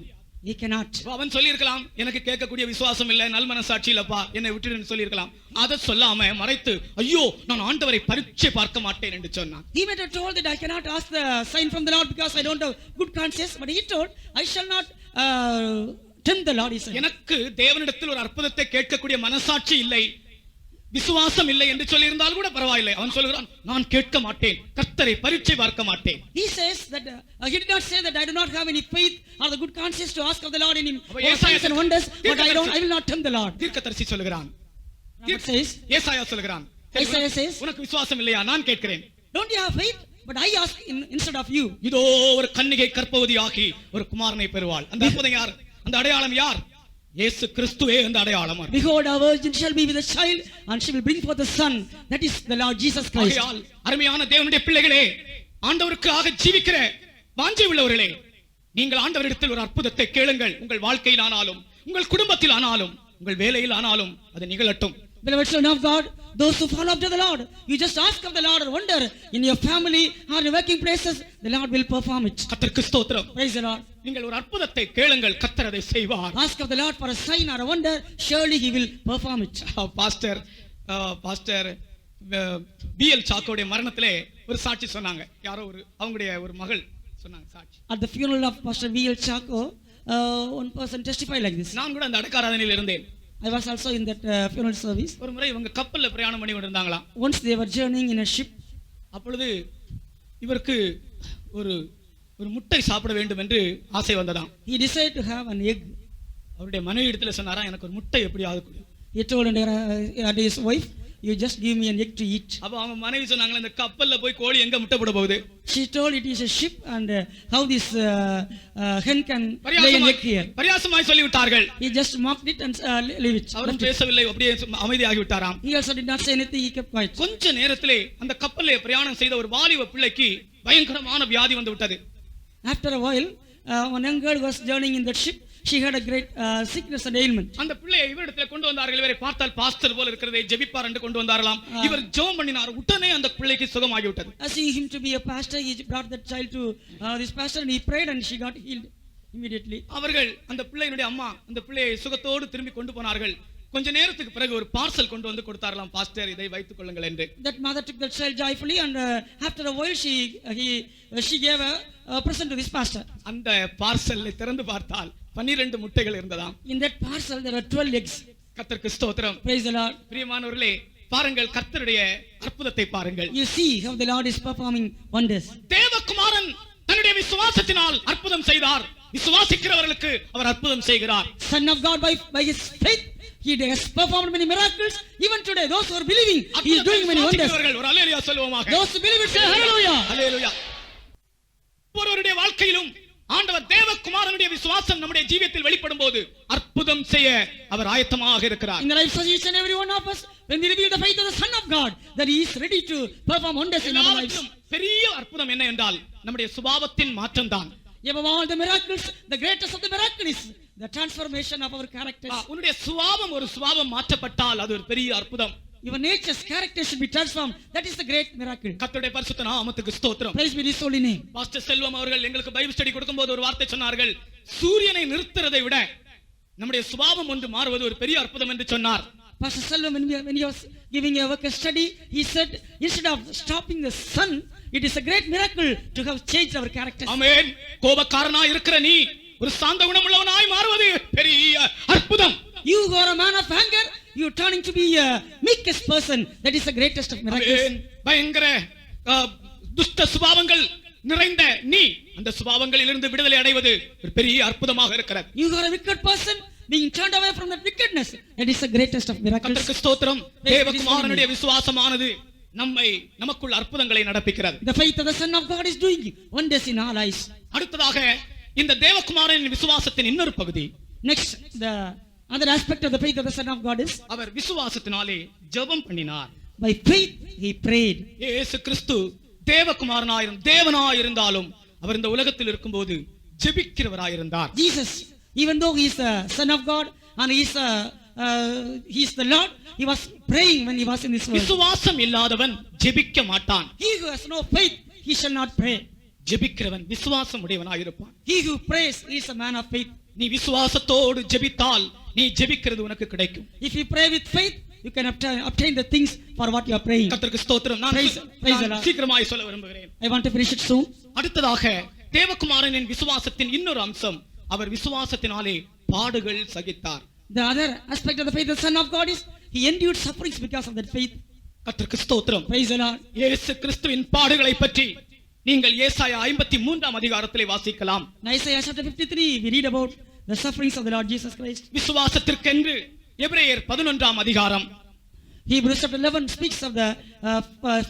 He cannot. அவன் சொல்லியிருக்கலாம், எனக்கு கேட்கக்கூடிய விசுவாசம் இல்ல, நல்மனசாட்சி இல்லப்பா, என்னை விட்டுடுன்னு சொல்லியிருக்கலாம். அதை சொல்லாம மறைத்து, ஐயோ நான் ஆண்டவரை பரீட்சை பார்க்க மாட்டேன் என்று சொன்னான். He might have told that I cannot ask the sign from the Lord because I don't have good conscience, but he told, I shall not tempt the Lord, he said. எனக்கு தேவனிடத்தில் ஒரு அற்புதத்தை கேட்கக்கூடிய மனசாட்சி இல்லை, விசுவாசம் இல்லை என்று சொல்லி இருந்தால் கூட பரவாயில்லை. அவன் சொல்கிறான், நான் கேட்க மாட்டேன், கர்த்தரை பரீட்சை பார்க்க மாட்டேன். He says that he did not say that I do not have any faith or the good conscience to ask of the Lord in him or signs and wonders, but I will not tempt the Lord. தீர்க்கதரிசி சொல்கிறான், Prophet says, ஏசாயா சொல்கிறான், Isaiah says, உனக்கு விசுவாசம் இல்லையா, நான் கேட்கிறேன். don't you have faith? But I ask instead of you. இதோ ஒரு கன்னிகை கர்ப்பவதியாகி ஒரு குமாரனை பெறுவாள். அந்த அற்புதம் யார்? அந்த அடையாளம் யார்? இயேசு கிறிஸ்துவே அந்த அடையாளம். Behold, a virgin shall be with a child and she will bring forth a son, that is the Lord Jesus Christ. ஆகையால் அருமையான தேவனுடைய பிள்ளைகளே, ஆண்டவருக்காக ஜீவிக்கிற வாஞ்சை உள்ளவர்களே, நீங்கள் ஆண்டவரிடத்தில் ஒரு அற்புதத்தை கேளுங்கள். உங்கள் வாழ்க்கையில் ஆனாலும், உங்கள் குடும்பத்தில் ஆனாலும், உங்கள் வேலையில் ஆனாலும் அது நிகழட்டும். Beloved children of God, those who follow after the Lord, you just ask of the Lord or wonder in your family or your working places, the Lord will perform it. கர்த்தருக்கு ஸ்தோத்திரம். Praise the Lord. நீங்கள் ஒரு அற்புதத்தை கேளுங்கள், கர்த்தர் அதை செய்வார். Ask of the Lord for a sign or a wonder, surely he will perform it. Pastor P L சாக்கோடைய மரணத்திலே ஒரு சாட்சி சொன்னாங்க. யாரோ அவங்களுடைய ஒரு மகள் சொன்னாங்க சாட்சி. At the funeral of Pastor B.L. Chako, one person testified like this. நான் கூட அந்த அடக்காராதனையில் இருந்தேன். I was also in that funeral service. ஒரு முறை இவங்க கப்பல்ல பிரயாணம் பண்ணி கொண்டிருந்தாங்களா. Once they were journeying in a ship. அப்பொழுது இவருக்கு ஒரு முட்டை சாப்பிட வேண்டும் என்று ஆசை வந்ததாம். He decided to have an egg. அவருடைய மனைவி இடத்துல சொன்னாரா, எனக்கு ஒரு முட்டை எப்படியாவது கொடு. He told his wife, you just give me an egg to eat. அப்ப அவங்க மனைவி சொன்னாங்க, இந்த கப்பல்ல போய் கோழி எங்க முட்டை போட போகுது? She told it is a ship and how this hen can lay an egg here. பரியாசமாய் சொல்லி விட்டார்கள். He just mocked it and leave it. அவரும் பேசவில்லை, அப்படியே அமைதியாகி விட்டாராம். He also did not say anything, he kept quiet. கொஞ்ச நேரத்திலே அந்த கப்பல்ல பிரயாணம் செய்த ஒரு வாலிப பிள்ளைக்கு பயங்கரமான வியாதி வந்து விட்டது. After a while, one young girl was journeying in that ship. She had a great sickness and ailment. அந்த பிள்ளையை இவரிடத்தில் கொண்டு வந்தார்கள். இவரை பார்த்தால் பாஸ்டர் போல இருக்கிறதை ஜெபிப்பார் என்று கொண்டு வந்தார்களாம். இவர் ஜெபம் பண்ணினார். உடனே அந்த பிள்ளைக்கு சுகமாகி விட்டது. Seeing him to be a pastor, he brought that child to this pastor and he prayed and she got healed immediately. அவர்கள் அந்த பிள்ளையினுடைய அம்மா அந்த பிள்ளையை சுகத்தோடு திரும்பி கொண்டு போனார்கள். கொஞ்ச நேரத்துக்கு பிறகு ஒரு பார்சல் கொண்டு வந்து கொடுத்தாரலாம். பாஸ்டர், இதை வைத்துக் கொள்ளுங்கள் என்று. That mother took that child joyfully and after a while she gave a present to this pastor. அந்த பார்சலை திறந்து பார்த்தால் 12 முட்டைகள் இருந்ததாம். In that parcel there were 12 eggs. கர்த்தருக்கு ஸ்தோத்திரம். Praise the Lord. பிரியமானவர்களே, பாருங்கள் கர்த்தருடைய அற்புதத்தை பாருங்கள். You see how the Lord is performing wonders. தேவகுமாரன் தன்னுடைய விசுவாசத்தினால் அற்புதம் செய்தார். விசுவாசிக்கிறவர்களுக்கு அவர் அற்புதம் செய்கிறார். Son of God by his faith he has performed many miracles. Even today those who are believing, he is doing many wonders. ஒரு அல்லேலூயா சொல்லுவோமாக. Those who believe it say hallelujah. அல்லேலூயா. ஒவ்வொருவருடைய வாழ்க்கையிலும் ஆண்டவர் தேவகுமாரனுடைய விசுவாசம் நம்முடைய ஜீவியத்தில் வெளிப்படும் போது அற்புதம் செய்ய அவர் ஆயத்தமாக இருக்கிறார். In the lives of each and every one of us, when we reveal the faith of the Son of God, that he is ready to perform wonders in our lives. பெரிய அற்புதம் என்ன என்றால் நம்முடைய சுபாவத்தின் மாற்றம் தான். Above all the miracles, the greatest of the miracles is the transformation of our characters. உன்னுடைய சுபாவம் ஒரு சுபாவம் மாற்றப்பட்டால் அது ஒரு பெரிய அற்புதம். Your nature's character should be transformed. That is the great miracle. கர்த்தருடைய பரிசுத்த நாமத்துக்கு ஸ்தோத்திரம். Praise be his holy name. Pastor Selvam அவர்கள் எங்களுக்கு பைபிள் ஸ்டடி கொடுக்கும்போது ஒரு வார்த்தை சொன்னார்கள். சூரியனை நிறுத்துறதை விட நம்முடைய சுபாவம் ஒன்று மாறுவது ஒரு பெரிய அற்புதம் என்று சொன்னார். Pastor Selvam, when he was giving a work study, he said instead of stopping the sun, it is a great miracle to have changed our characters. ஆமென். கோபக்காரனாய் இருக்கிற நீ ஒரு சாந்த குணமுள்ளவனாய் மாறுவது பெரிய அற்புதம். You who are a man of anger, you turning to be a meekest person, that is the greatest of miracles. பயங்கர துஷ்ட சுபாவங்கள் நிறைந்த நீ அந்த சுபாவங்களில் இருந்து விடுதலை அடைவது ஒரு பெரிய அற்புதமாக இருக்கிறது. You are a wicked person being turned away from that wickedness, that is the greatest of miracles. கர்த்தருக்கு ஸ்தோத்திரம். தேவகுமாரனுடைய விசுவாசமானது நமக்குள் அற்புதங்களை நடப்பிக்கிறது. The faith of the Son of God is doing wonders in our lives. அடுத்ததாக இந்த தேவகுமாரனின் விசுவாசத்தின் இன்னொரு பகுதி. Next, the other aspect of the faith of the Son of God is அவர் விசுவாசத்தினாலே ஜெபம் பண்ணினார். by faith he prayed. இயேசு கிறிஸ்து தேவனாய் இருந்தாலும் அவர் இந்த உலகத்தில் இருக்கும்போது ஜெபிக்கிறவராய் இருந்தார். Jesus, even though he is the Son of God and he is he is the Lord. He was praying when he was in this world. விசுவாசம் இல்லாதவன் ஜெபிக்க மாட்டான். He who has no faith, he shall not pray. ஜெபிக்கிறவன் விசுவாசம் உடையவனாய் இருப்பான். He who prays is a man of faith. நீ விசுவாசத்தோடு ஜெபித்தால் நீ ஜெபிக்கிறது உனக்கு கிடைக்கும். If you pray with faith, you can obtain the things for what you are praying. கர்த்தருக்கு ஸ்தோத்திரம். Praise the Lord. சீக்கிரமாய் சொல்ல விரும்புகிறேன். I want to finish it soon. அடுத்ததாக தேவகுமாரனின் விசுவாசத்தின் இன்னொரு அம்சம், அவர் விசுவாசத்தினாலே பாடுகள் சகித்தார். The other aspect of the faith of the Son of God is he endured sufferings because of that faith. கர்த்தருக்கு ஸ்தோத்திரம். Praise the Lord. இயேசு கிறிஸ்துவின் பாடுகளை பற்றி நீங்கள் ஏசாயா 53 அதிகாரத்திலே வாசிக்கலாம். In Isaiah chapter 53, we read about the sufferings of the Lord Jesus Christ. விசுவாசத்திற்கென்று எபிரேயர் 11 அதிகாரம். Hebrews chapter 11 speaks of the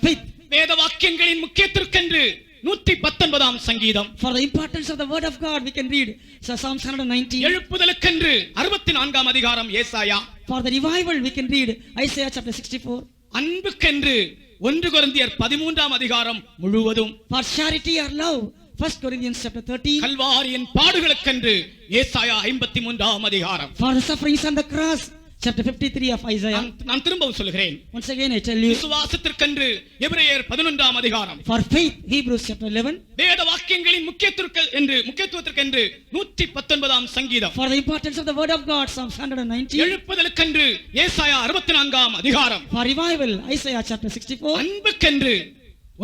faith. வேத வாக்கியங்களின் முக்கியத்திற்கென்று 119 சங்கீதம். For the importance of the word of God, we can read Psalms 119. எழுப்புதலுக்கென்று 64 அதிகாரம் ஏசாயா. For the revival, we can read Isaiah chapter 64. அன்புக்கென்று 1 கொரிந்தியர் 13 அதிகாரம் முழுவதும். For charity or love, 1 Corinthians chapter 13. கல்வாரியின் பாடுகளுக்கென்று ஏசாயா 53 அதிகாரம். For the sufferings on the cross, chapter 53 of Isaiah. நான் திரும்பவும் சொல்கிறேன். Once again I tell you. விசுவாசத்திற்கென்று எபிரேயர் 11 அதிகாரம். For faith, Hebrews chapter 11. வேத வாக்கியங்களின் முக்கியத்துவத்திற்கென்று 119 சங்கீதம். For the importance of the word of God, Psalms 119. எழுப்புதலுக்கென்று ஏசாயா 64 அதிகாரம். For revival, Isaiah chapter 64. அன்புக்கென்று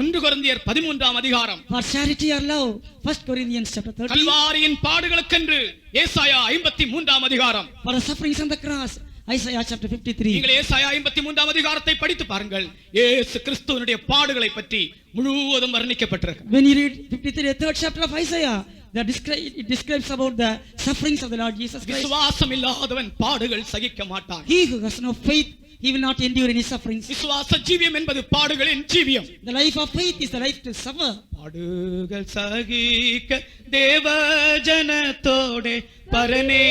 1 கொரிந்தியர் 13 அதிகாரம். For charity or love, 1 Corinthians chapter 13. கல்வாரியின் பாடுகளுக்கென்று ஏசாயா 53 அதிகாரம். For the sufferings on the cross, Isaiah chapter 53. நீங்கள் ஏசாயா 53 அதிகாரத்தை படித்து பாருங்கள். இயேசு கிறிஸ்துவினுடைய பாடுகளை பற்றி முழுவதும் வர்ணிக்கப்பட்டிருக்கிறது. When you read 53, third chapter of Isaiah, it describes about the sufferings of the Lord Jesus Christ. விசுவாசம் இல்லாதவன் பாடுகள் சகிக்க மாட்டான். He who has no faith, he will not endure any sufferings. விசுவாச ஜீவியம் என்பது பாடுகளின் ஜீவியம். The life of faith is the life to suffer. பாடுகள் சகிக்க தேவ ஜனத்தோடே பரனே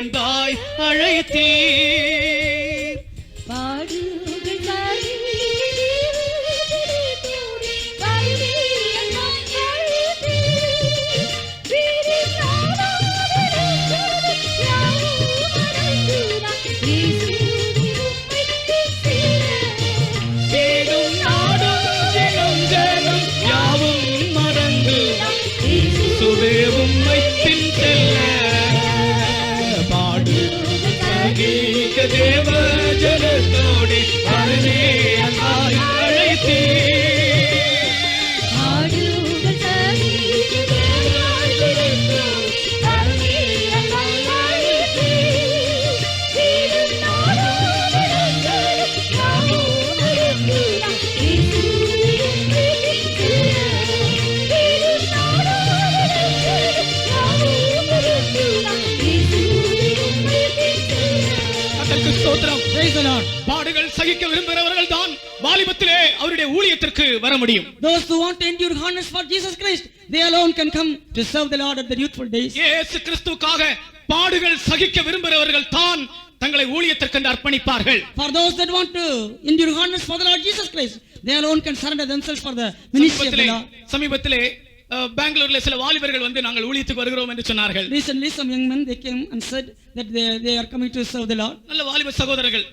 அந்தாய் அழைத்தீர். பாடுகள் சகித்தோடே பரனே அந்தாய் அழைத்தீர். வீரினானவரே யாவரந்துரா இயேசுவின் தேடும் நாடும் ஜெகம் ஜெகம் யாவும் மறந்து இயேசுவே உம்மை பின்செல்ல. பாடுகள் சகிக்க தேவ ஜனத்தோடே பரனே அந்தாய் அழைத்தீர். பாடுகள் சகிக்க தேவஜனத்தோடே பரனே அந்தாய் அழைத்தீர். வீரினானவரே யாவரும் மறந்துரா இயேசுவின் கர்த்தருக்கு ஸ்தோத்திரம். Praise the Lord. பாடுகள் சகிக்க விரும்புகிறவர்கள் தான் வாலிபத்திலே அவருடைய ஊழியத்திற்கு வர முடியும். Those who want to endure hardness for Jesus Christ, they alone can come to serve the Lord at their youthful days. இயேசு கிறிஸ்துவுக்காக பாடுகள் சகிக்க விரும்புகிறவர்கள் தான் தங்களை ஊழியத்திற்கு அர்ப்பணிப்பார்கள். For those that want to endure hardness for the Lord Jesus Christ, they alone can surrender themselves for the ministry of the Lord. சமீபத்திலே பெங்களூர்ல சில வாலிபர்கள் வந்து நாங்கள் ஊழியத்துக்கு வருகிறோம் என்று சொன்னார்கள். Recently, some young men, they came and said that they are coming to serve the Lord. நல்ல வாலிப சகோதரர்கள்.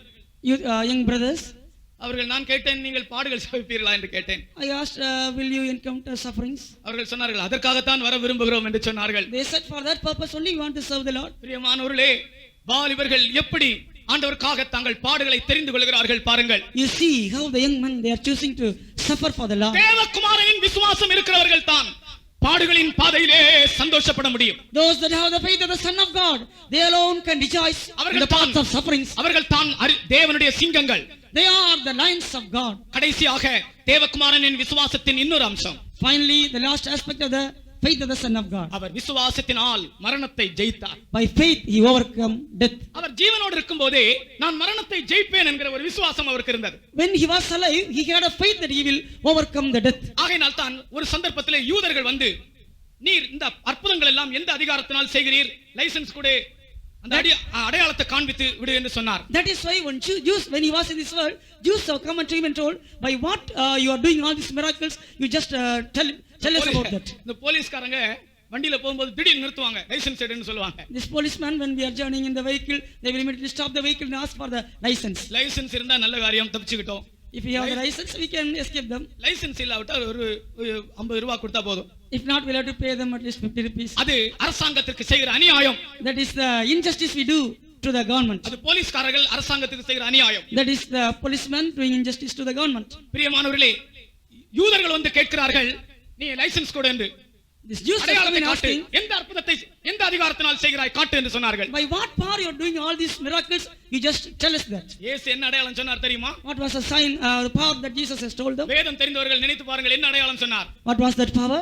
Young brothers. அவர்கள், நான் கேட்டேன், நீங்கள் பாடுகள் சகிப்பீர்களா என்று கேட்டேன். I asked, will you encounter sufferings? அவர்கள் சொன்னார்கள், அதற்காகத்தான் வர விரும்புகிறோம் என்று சொன்னார்கள். They said, for that purpose only we want to serve the Lord. பிரியமானவர்களே, வாலிபர்கள் எப்படி ஆண்டவருக்காக தங்கள் பாடுகளை தெரிந்து கொள்கிறார்கள் பாருங்கள். You see how the young men, they are choosing to suffer for the Lord. தேவகுமாரனின் விசுவாசம் இருக்கிறவர்கள் தான் பாடுகளின் பாதையிலே சந்தோஷப்பட முடியும். Those that have the faith of the Son of God, they alone can rejoice in the paths of sufferings. அவர்கள் தான் தேவனுடைய சிங்கங்கள். They are the lions of God. கடைசியாக தேவகுமாரனின் விசுவாசத்தின் இன்னொரு அம்சம். Finally, the last aspect of the faith of the Son of God. அவர் விசுவாசத்தினால் மரணத்தை ஜெயித்தார். By faith he overcome death. அவர் ஜீவனோடு இருக்கும்போதே நான் மரணத்தை ஜெயிப்பேன் என்கிற ஒரு விசுவாசம் அவருக்கு இருந்தது. When he was alive, he had a faith that he will overcome the death. ஆகையால் தான் ஒரு சந்தர்ப்பத்திலே யூதர்கள் வந்து, நீர் இந்த அற்புதங்கள் எல்லாம் எந்த அதிகாரத்தினால் செய்கிறீர், லைசென்ஸ் கொடு, அந்த அடையாளத்தை காண்பித்து விடு என்று சொன்னார். That is why when Jews, when he was in this world, Jews have come and to him and told, by what you are doing all these miracles, you just tell us about that. இந்த போலீஸ்காரங்க வண்டியில போகும்போது திடீர்னு நிறுத்துவாங்க, licence எடுன்னு சொல்லுவாங்க. This policeman, when we are journeying in the vehicle, they will immediately stop the vehicle and ask for the license. License இருந்தா நல்ல காரியம், தப்பிச்சுக்கிட்டோம். If we have the license, we can escape them. License இல்லாவிட்டால் ஒரு 50 ரூபாய் கொடுத்தா போதும். If not, we'll have to pay them at least 50 rupees. அது அரசாங்கத்திற்கு செய்கிற அநியாயம். That is the injustice we do to the government. அது போலீஸ்காரர்கள் அரசாங்கத்துக்கு செய்கிற அநியாயம். That is the policeman doing injustice to the government. பிரியமானவர்களே, யூதர்கள் வந்து கேட்கிறார்கள், நீ லைசென்ஸ் கொடு என்று. This Jews are coming asking, எந்த அற்புதத்தை எந்த அதிகாரத்தினால் செய்கிறாய் காட்டு என்று சொன்னார்கள். by what power you are doing all these miracles? You just tell us that. இயேசு என்ன அடையாளம் சொன்னார் தெரியுமா? What was the sign, the power that Jesus has told them? வேதம் தெரிந்தவர்கள் நினைத்து பாருங்கள், என்ன அடையாளம் சொன்னார்? What was that power?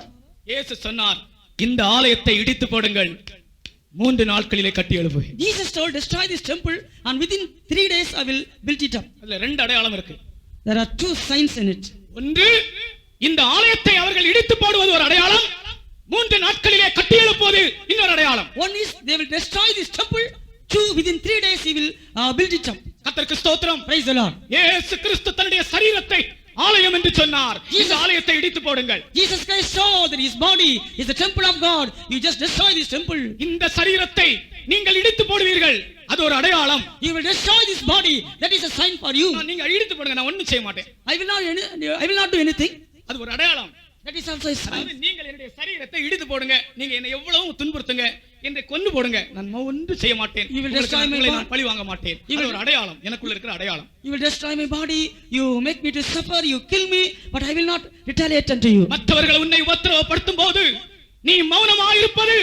இயேசு சொன்னார், இந்த ஆலயத்தை இடித்து போடுங்கள், 3 நாட்களிலே கட்டி எழுப்புவேன். Jesus told, destroy this temple and within 3 days I will build it up. அதுல 2 அடையாளம் இருக்கு. There are 2 signs in it. ஒன்று, இந்த ஆலயத்தை அவர்கள் இடித்து போடுவது ஒரு அடையாளம், 3 நாட்களிலே கட்டி எழுப்புவது இன்னொரு அடையாளம். One is they will destroy this temple. 2, within 3 days he will build it up. கர்த்தருக்கு ஸ்தோத்திரம். Praise the Lord. இயேசு கிறிஸ்து தன்னுடைய சரீரத்தை ஆலயம் என்று சொன்னார். இந்த ஆலயத்தை இடித்து போடுங்கள். Jesus Christ saw that his body is the temple of God. You just destroy this temple. இந்த சரீரத்தை நீங்கள் இடித்து போடுவீர்கள், அது ஒரு அடையாளம். You will destroy this body. That is a sign for you. நீங்க இடித்து போடுங்க, நான் ஒண்ணும் செய்ய மாட்டேன். I will not do anything. அது ஒரு அடையாளம். That is also a sign. அதாவது நீங்கள் என்னுடைய சரீரத்தை இடித்து போடுங்க, நீங்க என்னை எவ்வளவு துன்புறுத்துங்க, என்னை கொன்னு போடுங்க, நான் ஒன்றும் செய்ய மாட்டேன். You will destroy my body. நான் பழி வாங்க மாட்டேன். இது ஒரு அடையாளம், எனக்குள்ள இருக்கிற அடையாளம். You will destroy my body. You make me to suffer. You kill me, but I will not retaliate unto you. மற்றவர்கள் உன்னை உபத்திரவப்படுத்தும் போது நீ மௌனமாயிருப்பது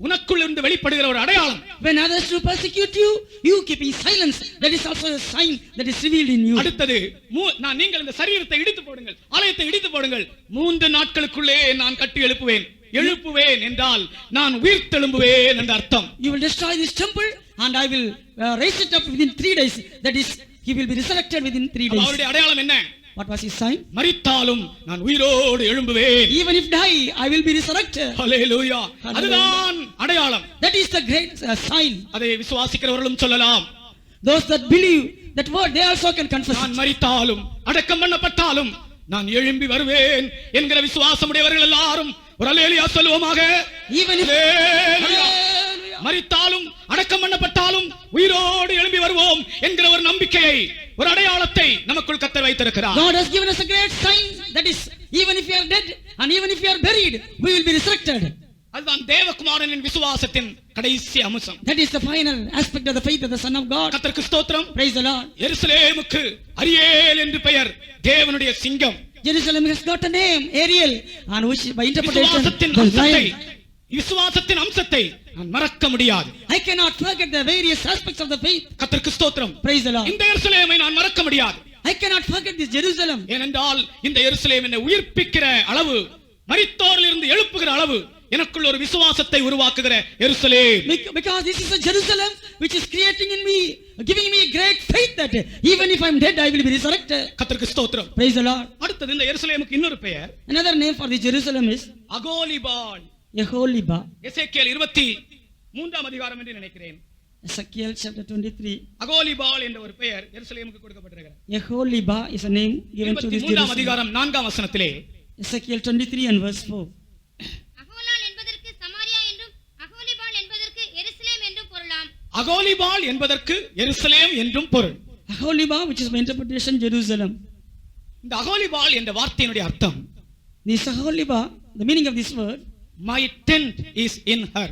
உனக்குள் இருந்து வெளிப்படுகிற ஒரு அடையாளம். When others do persecute you, you keeping silence. That is also a sign that is revealed in you. அடுத்தது, நான் நீங்கள் இந்த சரீரத்தை இடித்து போடுங்கள், ஆலயத்தை இடித்து போடுங்கள், 3 நாட்களுக்குள்ளே நான் கட்டி எழுப்புவேன் என்றால் நான் உயிர்த்தெழும்புவேன் என்ற அர்த்தம். You will destroy this temple and I will raise it up within 3 days. That is, he will be resurrected within 3 days. அவருடைய அடையாளம் என்ன? What was his sign? மரித்தாலும் நான் உயிரோடு எழும்புவேன். Even if die, I will be resurrected. ஹல்லேலூயா. அதுதான் அடையாளம். That is the great sign. அதை விசுவாசிக்கிறவர்களும் சொல்லலாம். Those that believe that word, they also can confess. நான் மரித்தாலும் அடக்கம் பண்ணப்பட்டாலும் நான் எழும்பி வருவேன் என்கிற விசுவாசமுடையவர்கள் எல்லாரும் ஒரு அல்லேலூயா சொல்லுவோமாக. Even if மரித்தாலும் அடக்கம் பண்ணப்பட்டாலும் உயிரோடு எழும்பி வருவோம் என்கிற ஒரு நம்பிக்கையை, ஒரு அடையாளத்தை நமக்குள் கர்த்தர் வைத்திருக்கிறார். God has given us a great sign. That is, even if you are dead and even if you are buried, we will be resurrected. அதுதான் தேவகுமாரனின் விசுவாசத்தின் கடைசி அம்சம். That is the final aspect of the faith of the Son of God. கர்த்தருக்கு ஸ்தோத்திரம். Praise the Lord. எருசலேமுக்கு Ariel என்று பெயர், தேவனுடைய சிங்கம். Jerusalem has got a name, Ariel, and which by interpretation விசுவாசத்தின் அம்சத்தை நான் மறக்க முடியாது. I cannot forget the various aspects of the faith. கர்த்தருக்கு ஸ்தோத்திரம். Praise the Lord. இந்த எருசலேமை நான் மறக்க முடியாது. I cannot forget this Jerusalem. ஏனென்றால் இந்த எருசலேம் என்னை உயிர்ப்பிக்கிற அளவு, மரித்தோரில் இருந்து எழுப்புகிற அளவு, எனக்குள்ள ஒரு விசுவாசத்தை உருவாக்குகிற எருசலேம். Because this is a Jerusalem which is creating in me, giving me a great faith that even if I am dead, I will be resurrected. கர்த்தருக்கு ஸ்தோத்திரம். Praise the Lord. அடுத்தது, இந்த எருசலேமுக்கு இன்னொரு பெயர், Another name for the Jerusalem is அகோலிபாள். Yeholibah. எசேக்கியேல் 23 அதிகாரம் என்று நினைக்கிறேன். Ezekiel chapter 23. அகோலிபாள் என்ற ஒரு பெயர் எருசலேமுக்கு கொடுக்கப்பட்டிருக்கிறது. Yeholibah is a name given to this 23 Jerusalem. அதிகாரம் 4 வசனத்திலே Ezekiel 23 and verse 4. அகோலால் என்பதற்கு சமாரியா என்றும் அகோலிபாள் என்பதற்கு எருசலேம் என்றும் பொருளாம். அகோலிபாள் என்பதற்கு எருசலேம் என்றும் பொருள். Aholibah, which is by interpretation Jerusalem. இந்த அகோலிபாள் என்ற வார்த்தையினுடைய அர்த்தம், This Aholibah, the meaning of this word, my tent is in her.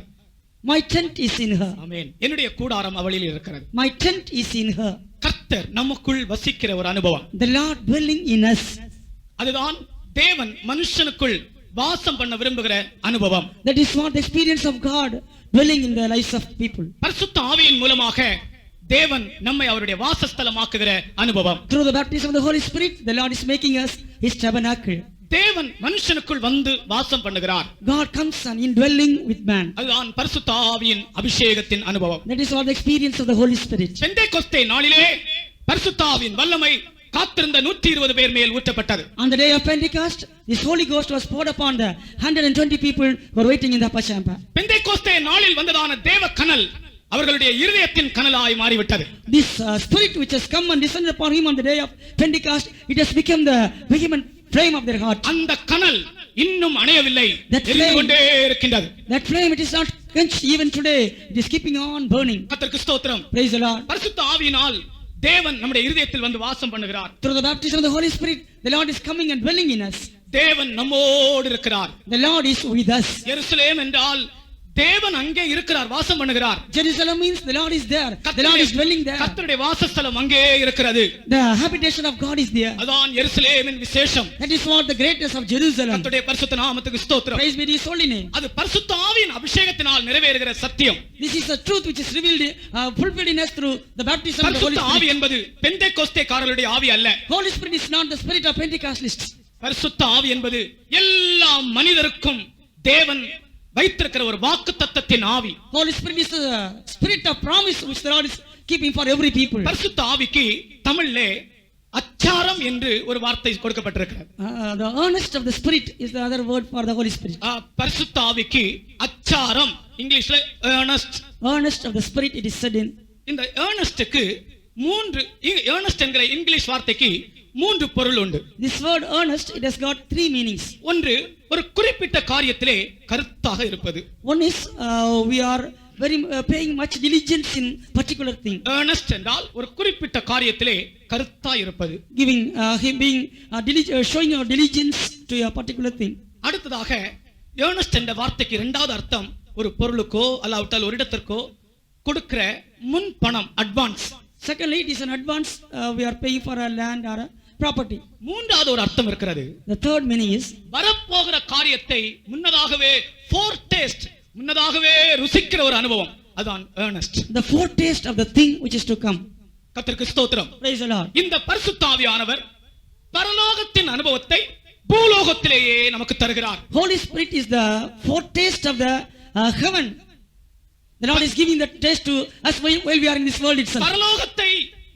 my tent is in her. ஆமென். என்னுடைய கூடாரம் அவளில் இருக்கிறது. My tent is in her. கர்த்தர் நமக்குள் வசிக்கிற ஒரு அனுபவம். The Lord dwelling in us. அதுதான் தேவன் மனுஷனுக்குள் வாசம் பண்ண விரும்புகிற அனுபவம். That is what the experience of God dwelling in the lives of people. பரிசுத்த ஆவியின் மூலமாக தேவன் நம்மை அவருடைய வாசஸ்தலமாக்குகிற அனுபவம். Through the baptism of the Holy Spirit, the Lord is making us his tabernacle. தேவன் மனுஷனுக்குள் வந்து வாசம் பண்ணுகிறார். God comes and indwelling with man. அதுதான் பரிசுத்த ஆவியின் அபிஷேகத்தின் அனுபவம். That is what the experience of the Holy Spirit. பெந்தேகொஸ்தே நாளிலே பரிசுத்த ஆவியின் வல்லமை காத்திருந்த 120 பேர் மேல் ஊற்றப்பட்டது. On the day of Pentecost, this Holy Ghost was poured upon the 120 people who were waiting in the upper chamber. பெந்தேகொஸ்தே நாளில் வந்ததான தேவ கனல் அவர்களுடைய இருதயத்தின் கனலாய் மாறிவிட்டது. This spirit which has come and descended upon him on the day of Pentecost, it has become the vehement flame of their heart. அந்த கனல் இன்னும் அணையவில்லை, That எரிந்து flame- கொண்டே இருக்கின்றது. That flame, it is not quenched even today. It is keeping on burning. கர்த்தருக்கு ஸ்தோத்திரம். Praise the Lord. பரிசுத்த ஆவியினால் தேவன் நம்முடைய இருதயத்தில் வந்து வாசம் பண்ணுகிறார். Through the baptism of the Holy Spirit, the Lord is coming and dwelling in us. தேவன் நம்மோடு இருக்கிறார். The Lord is with us. எருசலேம் என்றால் தேவன் அங்கே இருக்கிறார், வாசம் பண்ணுகிறார். Jerusalem means the Lord is there. The Lord is dwelling there. கர்த்தருடைய வாசஸ்தலம் அங்கே இருக்கிறது. The habitation of God is there. அதான் எருசலேமின் விசேஷம். That is what the greatness of Jerusalem. கர்த்தருடைய பரிசுத்த நாமத்துக்கு ஸ்தோத்திரம். Praise be to His holy name. அது பரிசுத்த ஆவியின் அபிஷேகத்தினால் நிறைவேறுகிற சத்தியம். This is the truth which is revealed, fulfilled in us through the baptism of the Holy பரிசுத்த ஆவி Spirit. என்பது பெந்தேகோஸ்தேக்காரர்களுடைய ஆவி அல்ல. Holy Spirit is not the spirit of Pentecostalists. பரிசுத்த ஆவி என்பது எல்லா மனிதருக்கும் தேவன் வைத்திருக்கிற ஒரு வாக்குத்தத்தத்தின் ஆவி. Holy Spirit is the spirit of promise which the Lord is keeping for every people. பரிசுத்த ஆவிக்கு தமிழிலே அச்சாரம் என்று ஒரு வார்த்தை கொடுக்கப்பட்டிருக்கிறது. The earnest of the Spirit is the other word for the Holy Spirit. பரிசுத்த ஆவிக்கு அச்சாரம், இங்கிலீஷ்ல earnest. Earnest of the Spirit, it is said in. இந்த earnestக்கு earnest என்கிற இங்கிலீஷ் வார்த்தைக்கு மூன்று பொருள் உண்டு. This word earnest, it has got three meanings. ஒன்று, ஒரு குறிப்பிட்ட காரியத்திலே கருத்தாக இருப்பது. One is we are very paying much diligence in particular thing. earnest என்றால் ஒரு குறிப்பிட்ட காரியத்திலே கருத்தா இருப்பது. Giving him being showing your diligence to a particular thing. அடுத்ததாக earnest என்ற வார்த்தைக்கு இரண்டாவது அர்த்தம் ஒரு பொருளுக்கோ அல்லாவிட்டால் ஒரு இடத்திற்கோ கொடுக்கிற முன் பணம், advance. Secondly, it is an advance we are paying for a land or a property. மூன்றாவது ஒரு அர்த்தம் இருக்கிறது. The third meaning is வரப்போகிற காரியத்தை முன்னதாகவே foretaste, முன்னதாகவே ருசிக்கிற ஒரு அனுபவம், அதான் earnest. the foretaste of the thing which is to come. கர்த்தருக்கு ஸ்தோத்திரம். Praise the Lord. இந்த பரிசுத்த ஆவியானவர் பரலோகத்தின் அனுபவத்தை பூலோகத்திலேயே நமக்கு தருகிறார். Holy Spirit is the foretaste of the heaven. The Lord is giving the taste to us while we are in this world itself. பரலோகத்தை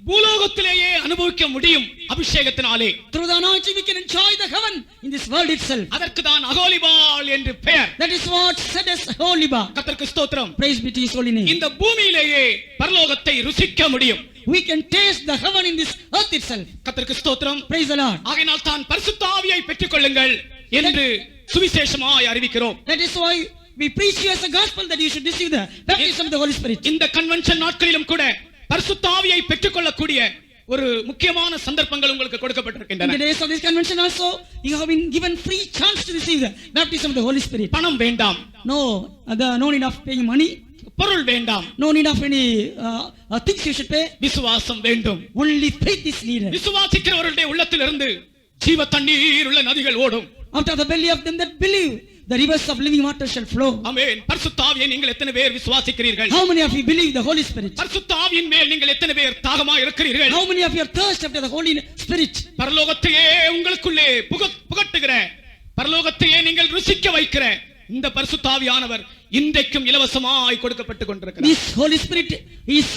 பூலோகத்திலேயே அனுபவிக்க முடியும் அபிஷேகத்தினாலே. Through the anointing we can enjoy the heaven in this world itself. அதற்கு தான் அகோலிபால் என்று பெயர். That is what said as Holiba. கர்த்தருக்கு ஸ்தோத்திரம். Praise be to His holy name. இந்த பூமியிலேயே பரலோகத்தை ருசிக்க முடியும். We can taste the heaven in this earth itself. கர்த்தருக்கு ஸ்தோத்திரம். Praise the Lord. ஆகையால் தான் பரிசுத்த ஆவியை பெற்றுக்கொள்ளுங்கள் என்று சுவிசேஷமாய் அறிவிக்கிறோம். That is why we preach you as a gospel that you should receive the baptism of the Holy Spirit. இந்த கன்வென்ஷன் நாட்களிலும் கூட பரிசுத்த ஆவியை பெற்றுக்கொள்ளக்கூடிய ஒரு முக்கியமான சந்தர்ப்பங்கள் உங்களுக்கு In கொடுக்கப்பட்டிருக்கின்றன. the days of this convention also, you have been given free chance to receive the baptism of the Holy Spirit. பணம் வேண்டாம், No need of paying money. பொருள் வேண்டாம், No need of any things you should pay. விசுவாசம் வேண்டும். Only faith is needed. விசுவாசிக்கிறவர்களுடைய உள்ளத்திலிருந்து ஜீவ தண்ணீர் உள்ள நதிகள் ஓடும். Out of the belly of them that believe, the rivers of living water shall flow. ஆமென். பரிசுத்த ஆவியை நீங்கள் எத்தனை பேர் விசுவாசிக்கிறீர்கள்? How many of you believe the Holy Spirit? பரிசுத்த ஆவியின் மேல் நீங்கள் எத்தனை பேர் தாகமாக இருக்கிறீர்கள்? How many of you are thirst after the Holy Spirit? பரலோகத்தையே உங்களுக்குள்ளே புகட்டுகிற, பரலோகத்தையே நீங்கள் ருசிக்க வைக்கிற இந்த பரிசுத்த ஆவியானவர் இன்றைக்கும் இலவசமாய் கொடுக்கப்பட்டுக் கொண்டிருக்கிறார். This Holy Spirit is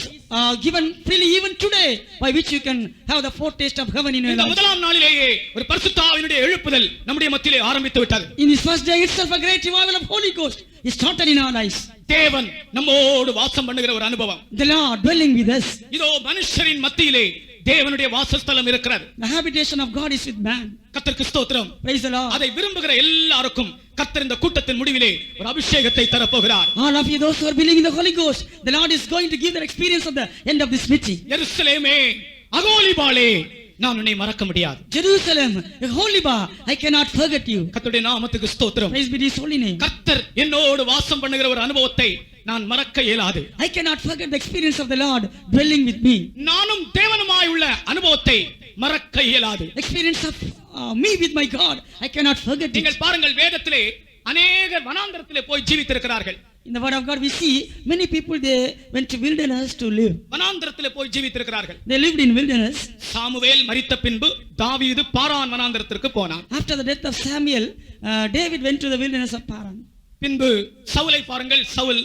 given freely even today, by which you can have the foretaste of heaven in your இந்த life. முதலாம் நாளிலேயே ஒரு பரிசுத்த ஆவியினுடைய எழுப்புதல் நம்முடைய மத்தியிலே ஆரம்பித்து விட்டது. In this first day itself, a great revival of Holy Ghost is started in our lives. தேவன் நம்மோடு வாசம் பண்ணுகிற ஒரு அனுபவம். The Lord dwelling with us. இதோ மனுஷரின் மத்தியிலே தேவனுடைய வாசஸ்தலம் இருக்கிறது. The habitation of God is with man. கர்த்தருக்கு ஸ்தோத்திரம். Praise the Lord. அதை விரும்புகிற எல்லாருக்கும் கர்த்தர் இந்த கூட்டத்தின் முடிவிலே ஒரு அபிஷேகத்தை தரப்போகிறார். All of you, those who are believing the Holy Ghost, the Lord is going to give the experience of the end of this meeting. எருசலேமே, அகோலிபாலே, நான் உன்னை மறக்க முடியாது. Jerusalem, Holiba, I cannot forget you. கர்த்தருடைய நாமத்துக்கு ஸ்தோத்திரம். Praise be to His holy name. கர்த்தர் என்னோடு வாசம் பண்ணுகிற ஒரு அனுபவத்தை நான் மறக்க இயலாது. I cannot forget the experience of the Lord dwelling with me. நானும் தேவனுமாய் உள்ள அனுபவத்தை மறக்க இயலாது. Experience of me with my God, I cannot forget it. நீங்கள் பாருங்கள், வேதத்திலே அநேகர் வனாந்தரத்திலே போய் ஜீவித்திருக்கிறார்கள். In the word of God we see many people, they went to wilderness to live. வனாந்தரத்திலே போய் ஜீவித்திருக்கிறார்கள். They lived in wilderness. Samuel மரித்த பின்பு தாவீது பாரான் வனாந்தரத்திற்கு போனான். After the death of Samuel, David went to the wilderness of Paran. பின்பு சவுலை பாருங்கள், சவுல்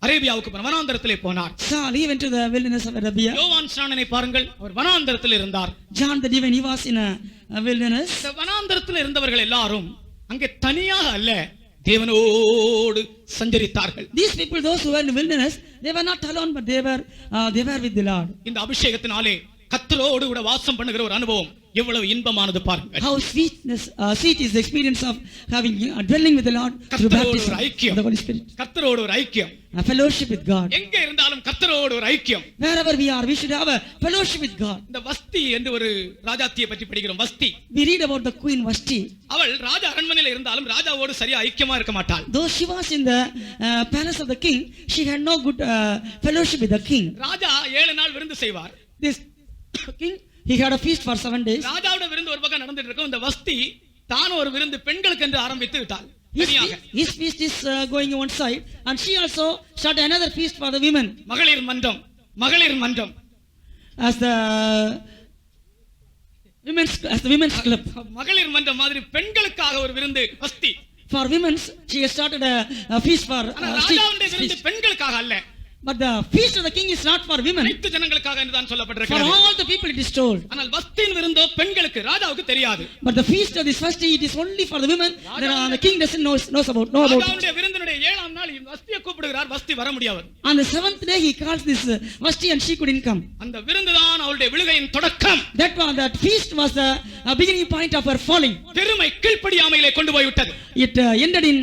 அரேபியாவுக்கு வனாந்தரத்திலே போனார். Saul, he went to the wilderness of Arabia. யோவான் ஸ்நானனை பாருங்கள், அவர் வனாந்தரத்தில் இருந்தார். John the Divine, he was in a wilderness. இந்த வனாந்தரத்தில் இருந்தவர்கள் எல்லாரும் அங்கே தனியாக அல்ல, தேவனோடு சஞ்சரித்தார்கள். These people, those who were in the wilderness, they were not alone, but they were with the Lord. இந்த அபிஷேகத்தினாலே கர்த்தரோடு கூட வாசம் பண்ணுகிற ஒரு அனுபவம் எவ்வளவு இன்பமானது பாருங்கள். How sweet is the experience of having dwelling with the Lord through baptism of the Holy Spirit. கர்த்தரோடு ஒரு ஐக்கியம், A fellowship with God. எங்க இருந்தாலும் கர்த்தரோடு ஒரு ஐக்கியம். Wherever we are, we should have a fellowship with God. இந்த வஸ்தி என்று ஒரு ராஜாத்தியை பற்றி படிக்கிறோம். வஸ்தி, We read about the Queen Vashti. அவள் ராஜா அரண்மனையில் இருந்தாலும் ராஜாவோடு சரியா ஐக்கியமா இருக்க மாட்டாள். Though she was in the palace of the king, she had no good fellowship with the king. ராஜா 7 நாள் விருந்து செய்வார். This king, he had a feast for 7 days. ராஜாவோட விருந்து ஒரு பக்கம் நடந்துட்டு இருக்கும். இந்த வஸ்தி தான் ஒரு விருந்து பெண்களுக்கு என்று ஆரம்பித்து விட்டாள். His feast is going on one side, and she also started another feast for the women. மகளிர் மன்றம், மகளிர் மன்றம், as the women's club. மகளிர் மன்றம் மாதிரி பெண்களுக்காக ஒரு விருந்து வஸ்தி. For women's, she has started a feast for ராஜாவுடைய விருந்து பெண்களுக்காக அல்ல. But the feast of the king is not for women. அனைத்து ஜனங்களுக்காக என்று தான் For சொல்லப்பட்டிருக்கிறது. all the people it is told. ஆனால் வஸ்தியின் விருந்தோ பெண்களுக்கு, ராஜாவுக்கு தெரியாது. But the feast of this first day, it is only for the women. The king doesn't know about it. ராஜாவுடைய விருந்தினுடைய 7ஆம் நாள் வஸ்தியை கூப்பிடுகிறார். வஸ்தி வர முடியாது. On the 7th day, he calls this Vashti, and she couldn't come. அந்த விருந்து தான் அவளுடைய விழுகையின் தொடக்கம். That feast was the beginning point of her falling. பெருமை கீழ்ப்படியாமையிலே கொண்டு போய் விட்டது. It ended in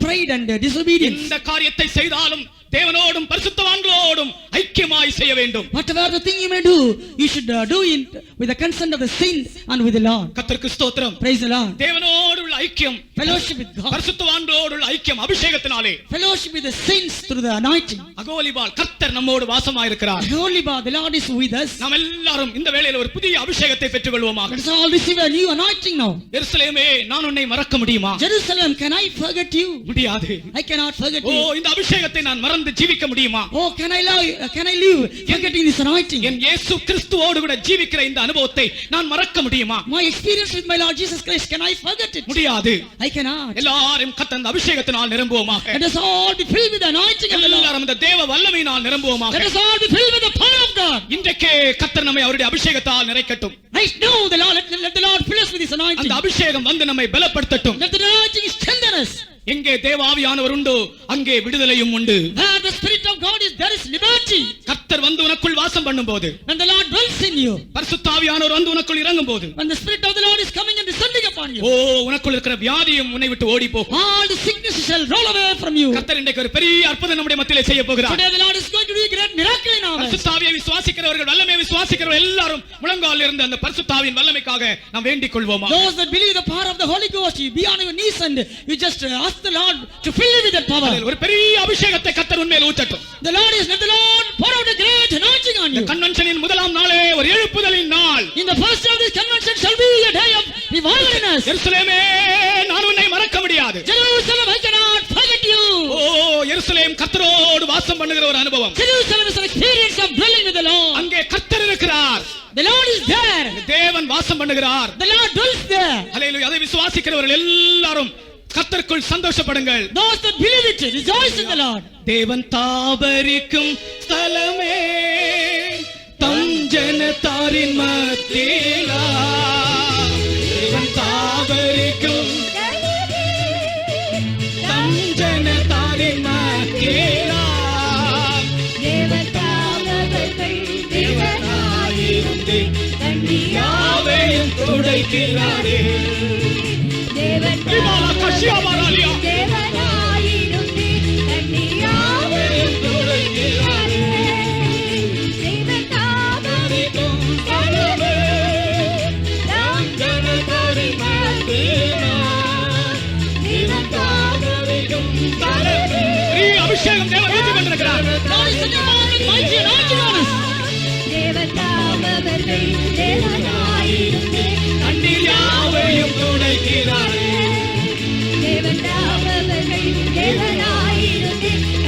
pride and disobedience. இந்த காரியத்தை செய்தாலும் தேவனோடும் பரிசுத்தவான்களோடும் ஐக்கியமாய் செய்ய வேண்டும். Whatever the thing you may do, you should do it with the consent of the saints and with the Lord. கர்த்தருக்கு ஸ்தோத்திரம். Praise the Lord. தேவனோடு உள்ள ஐக்கியம், Fellowship with God. பரிசுத்தவான்களோடு உள்ள ஐக்கியம் அபிஷேகத்தினாலே. Fellowship with the saints through the anointing. அகோலிபால், கர்த்தர் நம்மோடு வாசமாய் இருக்கிறார். Aholibah, the Lord is with us. நாம் எல்லாரும் இந்த வேளையில ஒரு புதிய அபிஷேகத்தை பெற்றுக்கொள்வோமாக. Let us all receive a new anointing now. எருசலேமே, நான் உன்னை மறக்க முடியுமா? Jerusalem, can I forget you? முடியாது. I cannot forget O, you. இந்த அபிஷேகத்தை நான் மறந்து ஜீவிக்க முடியுமா? Oh, can I live forgetting this anointing? என் இயேசு கிறிஸ்துவோடு கூட ஜீவிக்கிற இந்த அனுபவத்தை நான் மறக்க முடியுமா? My experience with my Lord Jesus Christ, can I forget it? முடியாது. I cannot. எல்லாரும் கர்த்தர் அந்த அபிஷேகத்தினால் நிரம்புவோமாக. Let us all be filled with the anointing of the Lord. எல்லாரும் இந்த தேவ வல்லமையினால் நிரம்புவோமாக. Let us all be filled with the power of God. இன்றைக்கே கர்த்தர் நம்மை அவருடைய அபிஷேகத்தால் நிறைக்கட்டும். Right now, the Lord, let the Lord fill us with this anointing. அந்த அபிஷேகம் வந்து நம்மை பலப்படுத்தட்டும். Let the anointing strengthen us. எங்கே தேவாவியானவர் உண்டோ அங்கே விடுதலையும் உண்டு. Where the Spirit of God is, there is liberty. கர்த்தர் வந்து உனக்குள் வாசம் பண்ணும்போது, When the Lord dwells in you, பரிசுத்தாவியானவர் வந்து உனக்குள் இறங்கும் போது, when the Spirit of the Lord is coming and descending upon you, ஓ, உனக்குள் இருக்கிற வியாதியும் உன்னை விட்டு ஓடி போகும். all the sicknesses shall roll away from you. கர்த்தர் இன்றைக்கு ஒரு பெரிய அற்புதம் நம்முடைய மத்தியிலே செய்ய போகிறார். Today the Lord is going to do a great miracle in our lives. பரிசுத்தாவியை விசுவாசிக்கிறவர்கள், வல்லமையை விசுவாசிக்கிறவர்கள் எல்லாரும் முழங்காலில் இருந்து அந்த பரிசுத்தாவியின் வல்லமைக்காக நாம் வேண்டிக் கொள்வோமா? Those that believe the power of the Holy Ghost, you be on your knees and you just ask the Lord to fill you with that power. ஒரு பெரிய அபிஷேகத்தை கர்த்தர் உன்மேல் ஊற்றட்டும். Let the Lord pour out a great anointing on you. கன்வென்ஷனின் முதலாம் நாளே ஒரு எழுப்புதலின் நாள். In the first day of this convention shall be a day of revival in us. எருசலேமே, நான் உன்னை மறக்க முடியாது. Jerusalem, I cannot forget you. ஓ, எருசலேம் கர்த்தரோடு வாசம் பண்ணுகிற ஒரு அனுபவம். Jerusalem is an experience of dwelling with the Lord. அங்கே கர்த்தர் இருக்கிறார். The Lord is there. தேவன் வாசம் பண்ணுகிறார். The Lord dwells there. ஹல்லேலூயா. அதை விசுவாசிக்கிறவர்கள் எல்லாரும் கர்த்தருக்குள் சந்தோஷப்படுங்கள். Those that believe it, rejoice in the Lord. தேவன் தாபரிக்கும் ஸ்தலமே, தம் ஜனத்தாரின் மத்தியிலா. தேவன் தாபரிக்கும் தம் ஜனத்தாரின் மத்தியிலா. தேவனாயிருந்து கண்ணியாவையும் துடைக்கிறாரே. விமாலா கஷியாமாராலியா. அபிஷேகம் தேவன் ஊற்றிக் கொண்டிருக்கிறார். கண்ணீர் யாவையும் துடைக்கிறாரே.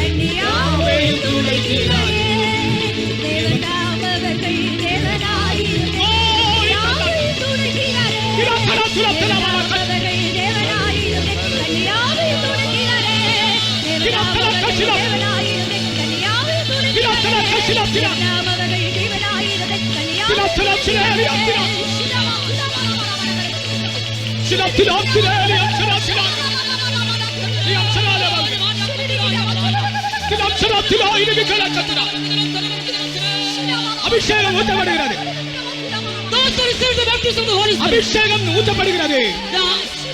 யாவையும் துடைக்கிறாரே. அபிஷேகம் ஊற்றப்படுகிறது. also receive the baptism of the Holy Spirit. அபிஷேகம் ஊற்றப்படுகிறது. The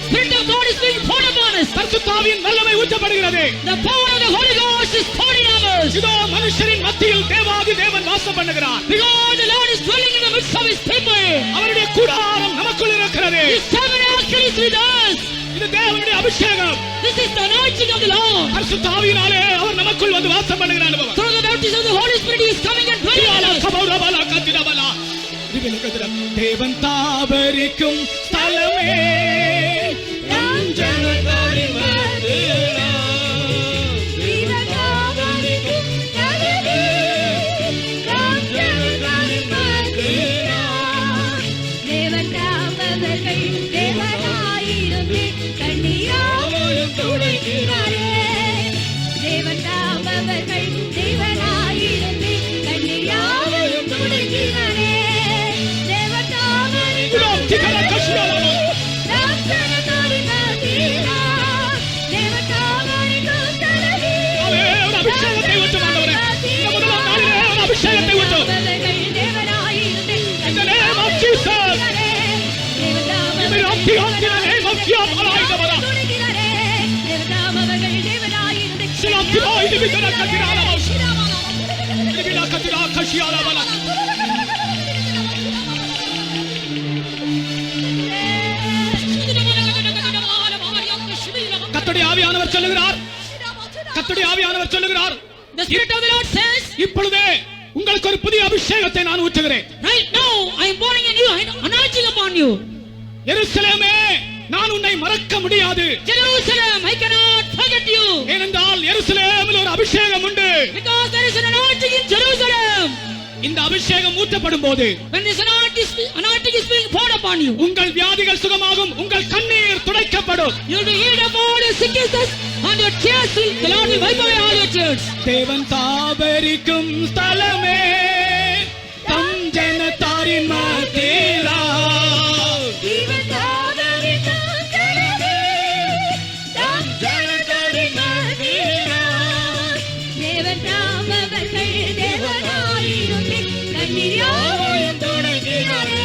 Spirit of God is being poured upon us. பரிசுத்த ஆவியின் வல்லமை ஊற்றப்படுகிறது. The power of the Holy Ghost is pouring on us. இதோ மனுஷரின் மத்தியில் தேவாதி தேவன் வாசம் பண்ணுகிறார். Because the Lord is dwelling in the midst of His people. அவருடைய கூடாரம் நமக்குள் இருக்கிறது. His tabernacle is with us. இது தேவனுடைய அபிஷேகம். This is the anointing of the Lord. பரிசுத்த ஆவியினாலே அவர் நமக்குள் வந்து வாசம் பண்ணுகிற அனுபவம். Through the baptism of the Holy Spirit, He is coming and dwelling in us. தேவன் தாபரிக்கும் ஸ்தலமே நம் ஜனங்களின் மத்தியிலே தேவன் தாபரிக்கும் ஸ்தலமே நம் ஜனங்களின் மத்தியிலே தேவன் தாமவர்கள் தேவனாயிருந்து கண்ணியாவும் துடைக்கிறாரே தேவன் தாமவர்கள் தேவனாயிருந்து கண்ணியாவும் துடைக்கிறாரே தேவன் தாமரிக்கும் கர்த்தருடைய ஆவியானவர் சொல்லுகிறார். கர்த்தருடைய ஆவியானவர் சொல்லுகிறார். The Spirit of the Lord says, இப்பொழுதே உங்களுக்கு ஒரு புதிய அபிஷேகத்தை நான் ஊற்றுகிறேன். right now I am pouring a new anointing upon you. எருசலேமே நான் உன்னை மறக்க முடியாது. Jerusalem, I cannot forget you. ஏனென்றால் எருசலேமில் ஒரு அபிஷேகம் உண்டு. Because there is an anointing in Jerusalem. இந்த அபிஷேகம் ஊற்றப்படும் போது When this anointing is being poured upon you, உங்கள் வியாதிகள் சுகமாகும், உங்கள் கண்ணீர் துடைக்கப்படும். you will be healed of all your sicknesses and your tears will, the Lord will wipe away all your tears. தேவன் தாபரிக்கும் ஸ்தலமே தம் ஜனத்தாரின் மத்தியிலே தேவன் தாபரிக்கும் ஸ்தலமே நம் ஜனங்களின் மத்தியிலே தேவன் தாமவர்கள் தேவனாயிருந்து கண்ணீராவும் துடைக்கிறாரே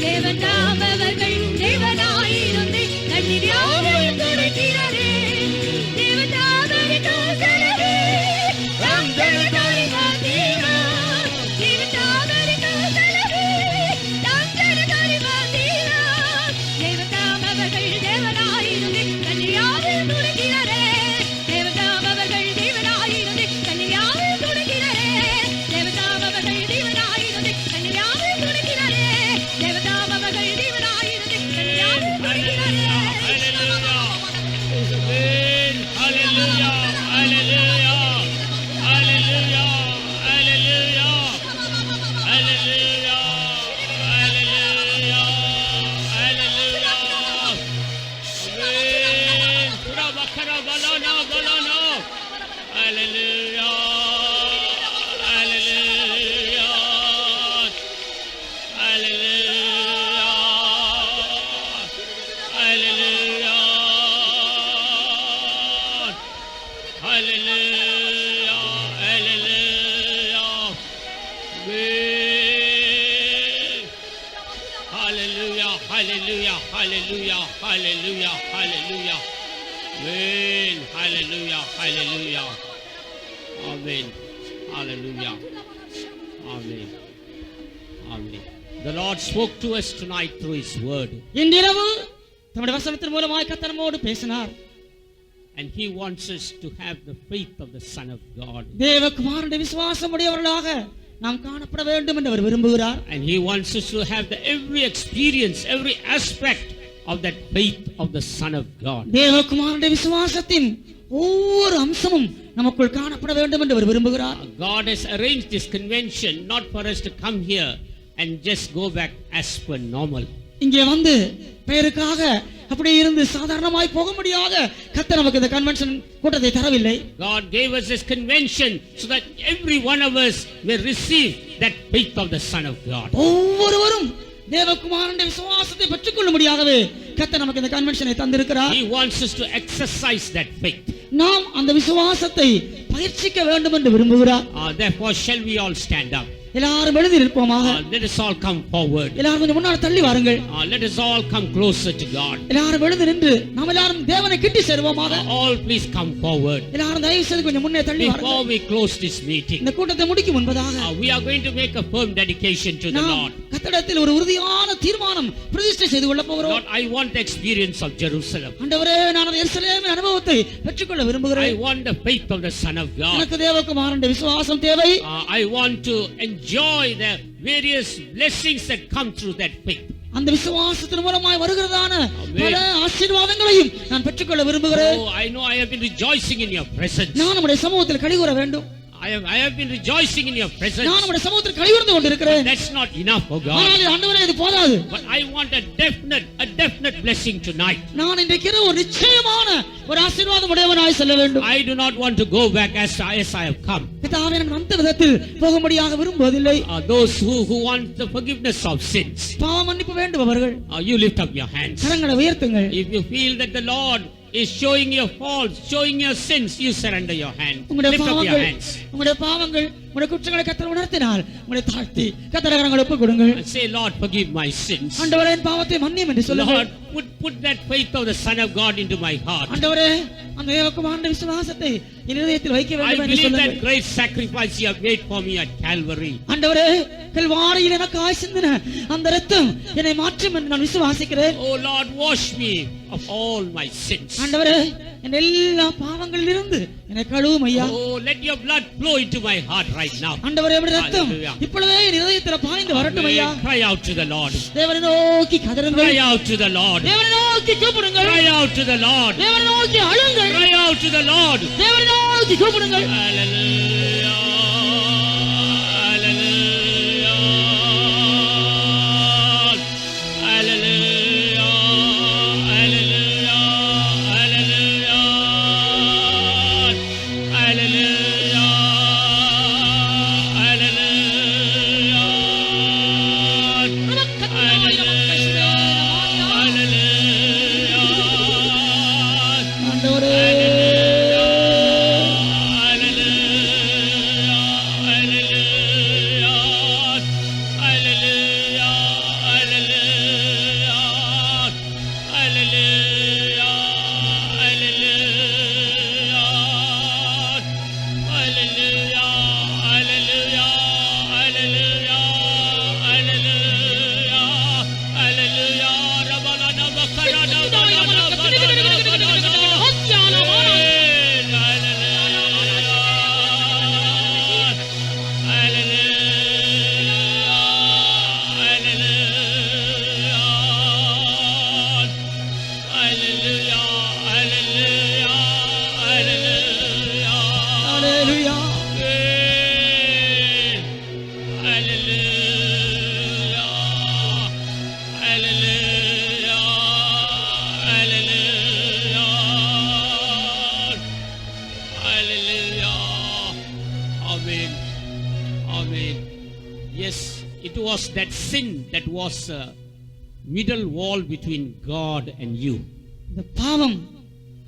தேவன் தாமவர்கள் தேவனாயிருந்து கண்ணீராவும் துடைக்கிறாரே தேவன் தாபரிக்கும் ஸ்தலமே நம் ஜனங்களின் மத்தியிலே தேவன் தாபரிக்கும் ஸ்தலமே நம் ஜனங்களின் மத்தியிலே தேவன் தாமவர்கள் தேவனாயிருந்து கண்ணீராவும் துடைக்கிறாரே தேவன் தாமவர்கள் தேவனாயிருந்து கண்ணீராவும் துடைக்கிறாரே தேவன் தாமவர்கள் தேவனாயிருந்து கண்ணீராவும் துடைக்கிறாரே தேவன் தாமவர்கள் தேவனாயிருந்து கண்ணீராவும் துடைக்கிறாரே Hallelujah, hallelujah, hallelujah, hallelujah. Amen. Hallelujah, hallelujah. Amen. Hallelujah. Amen. Amen. The Lord spoke to us tonight through His word. இன்றிரவு தம்முடைய வசனத்தின் மூலமாய் கர்த்தர் நம்மோடு பேசினார். And He wants us to have the faith of the Son of God. தேவகுமாரனுடைய விசுவாசம் உடையவர்களாக நாம் காணப்பட வேண்டும் என்று அவர் விரும்புகிறார். And He wants us to have the every experience, every aspect of that faith of the Son of God. தேவகுமாரனுடைய விசுவாசத்தின் ஒவ்வொரு அம்சமும் நமக்குள் காணப்பட வேண்டும் என்று அவர் விரும்புகிறார். God has arranged this convention not for us to come here and just go back as per normal. இங்கே வந்து பெயருக்காக அப்படியே இருந்து சாதாரணமாய் போக முடியாத கர்த்தர் நமக்கு இந்த கன்வென்ஷன் கூட்டத்தை தரவில்லை. God gave us this convention so that every one of us may receive that faith of the Son of God. ஒவ்வொருவரும் தேவகுமாரனுடைய விசுவாசத்தை பெற்றுக்கொள்ளும்படியாகவே கர்த்தர் நமக்கு இந்த கன்வென்ஷனை தந்திருக்கிறார். He wants us to exercise that faith. நாம் அந்த விசுவாசத்தை பயிற்சிக்க வேண்டும் என்று விரும்புகிறார். Therefore shall we all stand up. எல்லாரும் எழுதி நிற்போமாக. Let us all come forward. எல்லாரும் கொஞ்சம் முன்னாடி தள்ளி வாருங்கள். Let us all come closer to God. எல்லாரும் எழுந்து நின்று நாம் எல்லாரும் தேவனை கிட்டி சேருவோமாக. All please come forward. எல்லாரும் தயவு செய்து கொஞ்சம் முன்னே தள்ளி வாருங்கள். Before we close this meeting, இந்த கூட்டத்தை முடிக்கும் முன்பதாக we are going to make a firm dedication to the Lord. கர்த்தரிடத்தில் ஒரு உறுதியான தீர்மானம் பிரதிஷ்டை செய்து கொள்ள போகிறோம். Lord, I want the experience of Jerusalem. ஆண்டவரே, நான் எருசலேமின் அனுபவத்தை பெற்றுக்கொள்ள விரும்புகிறேன். I want the faith of the Son of God. எனக்கு தேவகுமாரனுடைய விசுவாசம் தேவை. I want to enjoy the various blessings that come through that faith. அந்த விசுவாசத்தின் மூலமாய் வருகிறதான பல ஆசீர்வாதங்களையும் நான் பெற்றுக்கொள்ள விரும்புகிறேன். Oh, I know I have been rejoicing in your presence. நான் நம்முடைய சமூகத்தில் களிகூர வேண்டும். I have been rejoicing in your presence. நான் நம்முடைய சமூகத்தில் களிகூர்ந்து கொண்டிருக்கிறேன். That's not enough, oh God. ஆனால் ஆண்டவரே, இது போதாது. But I want a definite blessing tonight. நான் இன்றைக்கு ஒரு நிச்சயமான ஒரு ஆசீர்வாதம் உடையவனாய் செல்ல வேண்டும். I do not want to go back as I have come. பிதாவே, நான் அந்த விதத்தில் போகும்படியாக விரும்புவதில்லை. Those who want the forgiveness of sins, பாவ மன்னிப்பு வேண்டுபவர்கள் you lift up your hands. கரங்களை உயர்த்துங்கள். If you feel that the Lord is showing your faults, showing your sins, you surrender your hands. Lift up your hands. உங்களுடைய பாவங்கள், உங்களுடைய குற்றங்களை கர்த்தர் உணர்த்தினால் உங்களை தாழ்த்தி கர்த்தர் கரங்களை ஒப்புக் கொடுங்கள். And say, Lord, forgive my sins. ஆண்டவரே, என் பாவத்தை மன்னியும் என்று சொல்லுங்கள். Lord, put that faith of the Son of God into my heart. ஆண்டவரே, அந்த தேவகுமாரனுடைய விசுவாசத்தை என் இதயத்தில் வைக்க I வேண்டும் என்று believe சொல்லுங்கள். that great sacrifice you have made for me at Calvary. ஆண்டவரே, கல்வாரியில் எனக்காய் சிந்தின அந்த இரத்தம் என்னை மாற்றும் என்று நான் விசுவாசிக்கிறேன். Oh Lord, wash me of all my sins. ஆண்டவரே, என் எல்லா பாவங்களிலிருந்து என்னை கழுவும் ஐயா. Oh, let your blood flow into my heart right now. ஆண்டவரே, உம்முடைய இரத்தம் Hallelujah. இப்பொழுதே என் இதயத்தில் பாய்ந்து வரட்டும் ஐயா. Cry out to the Lord. தேவனை நோக்கி கதறுங்கள். Cry out to the Lord. தேவனை நோக்கி கூப்பிடுங்கள். Cry out to the Lord. தேவனை நோக்கி அழுங்கள். Cry out to the Lord. தேவனை நோக்கி கூப்பிடுங்கள். Hallelujah. Hallelujah. Hallelujah. Hallelujah. Hallelujah. Hallelujah. ஆண்டவரே, ஹalleluya. Yes, it was that sin that was a middle wall between God and you. இந்த பாவம்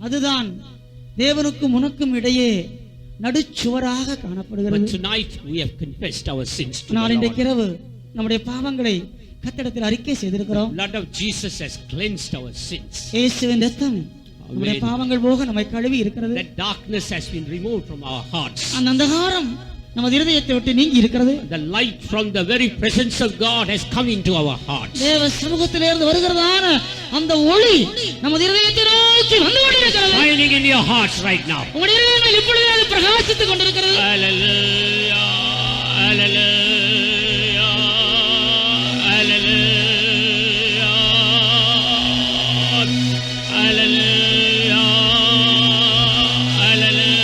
அதுதான் தேவனுக்கும் உனக்கும் இடையே நடுச்சுவராக But காணப்படுகிறது. tonight we have confessed our sins to நான் the இன்றைக்கு Lord. இரவு நம்முடைய பாவங்களை கர்த்தரிடத்தில் அறிக்கை செய்திருக்கிறோம். The blood of Jesus has cleansed our sins. இயேசுவின் இரத்தம் நம்முடைய பாவங்கள் போக நம்மை கழுவி இருக்கிறது. That darkness has been removed from our hearts. அந்த அந்தகாரம் நமது இருதயத்தை விட்டு நீங்கி இருக்கிறது. The light from the very presence of God has come into our hearts. தேவ சமூகத்திலிருந்து வருகிறதான அந்த ஒளி நமது இருதயத்தை நோக்கி வந்து கொண்டிருக்கிறது. Shining in your hearts right now. உங்களுடைய இருதயங்கள் இப்பொழுதே அது பிரகாசித்துக் கொண்டிருக்கிறது. Hallelujah. Hallelujah. Hallelujah. Hallelujah. Hallelujah.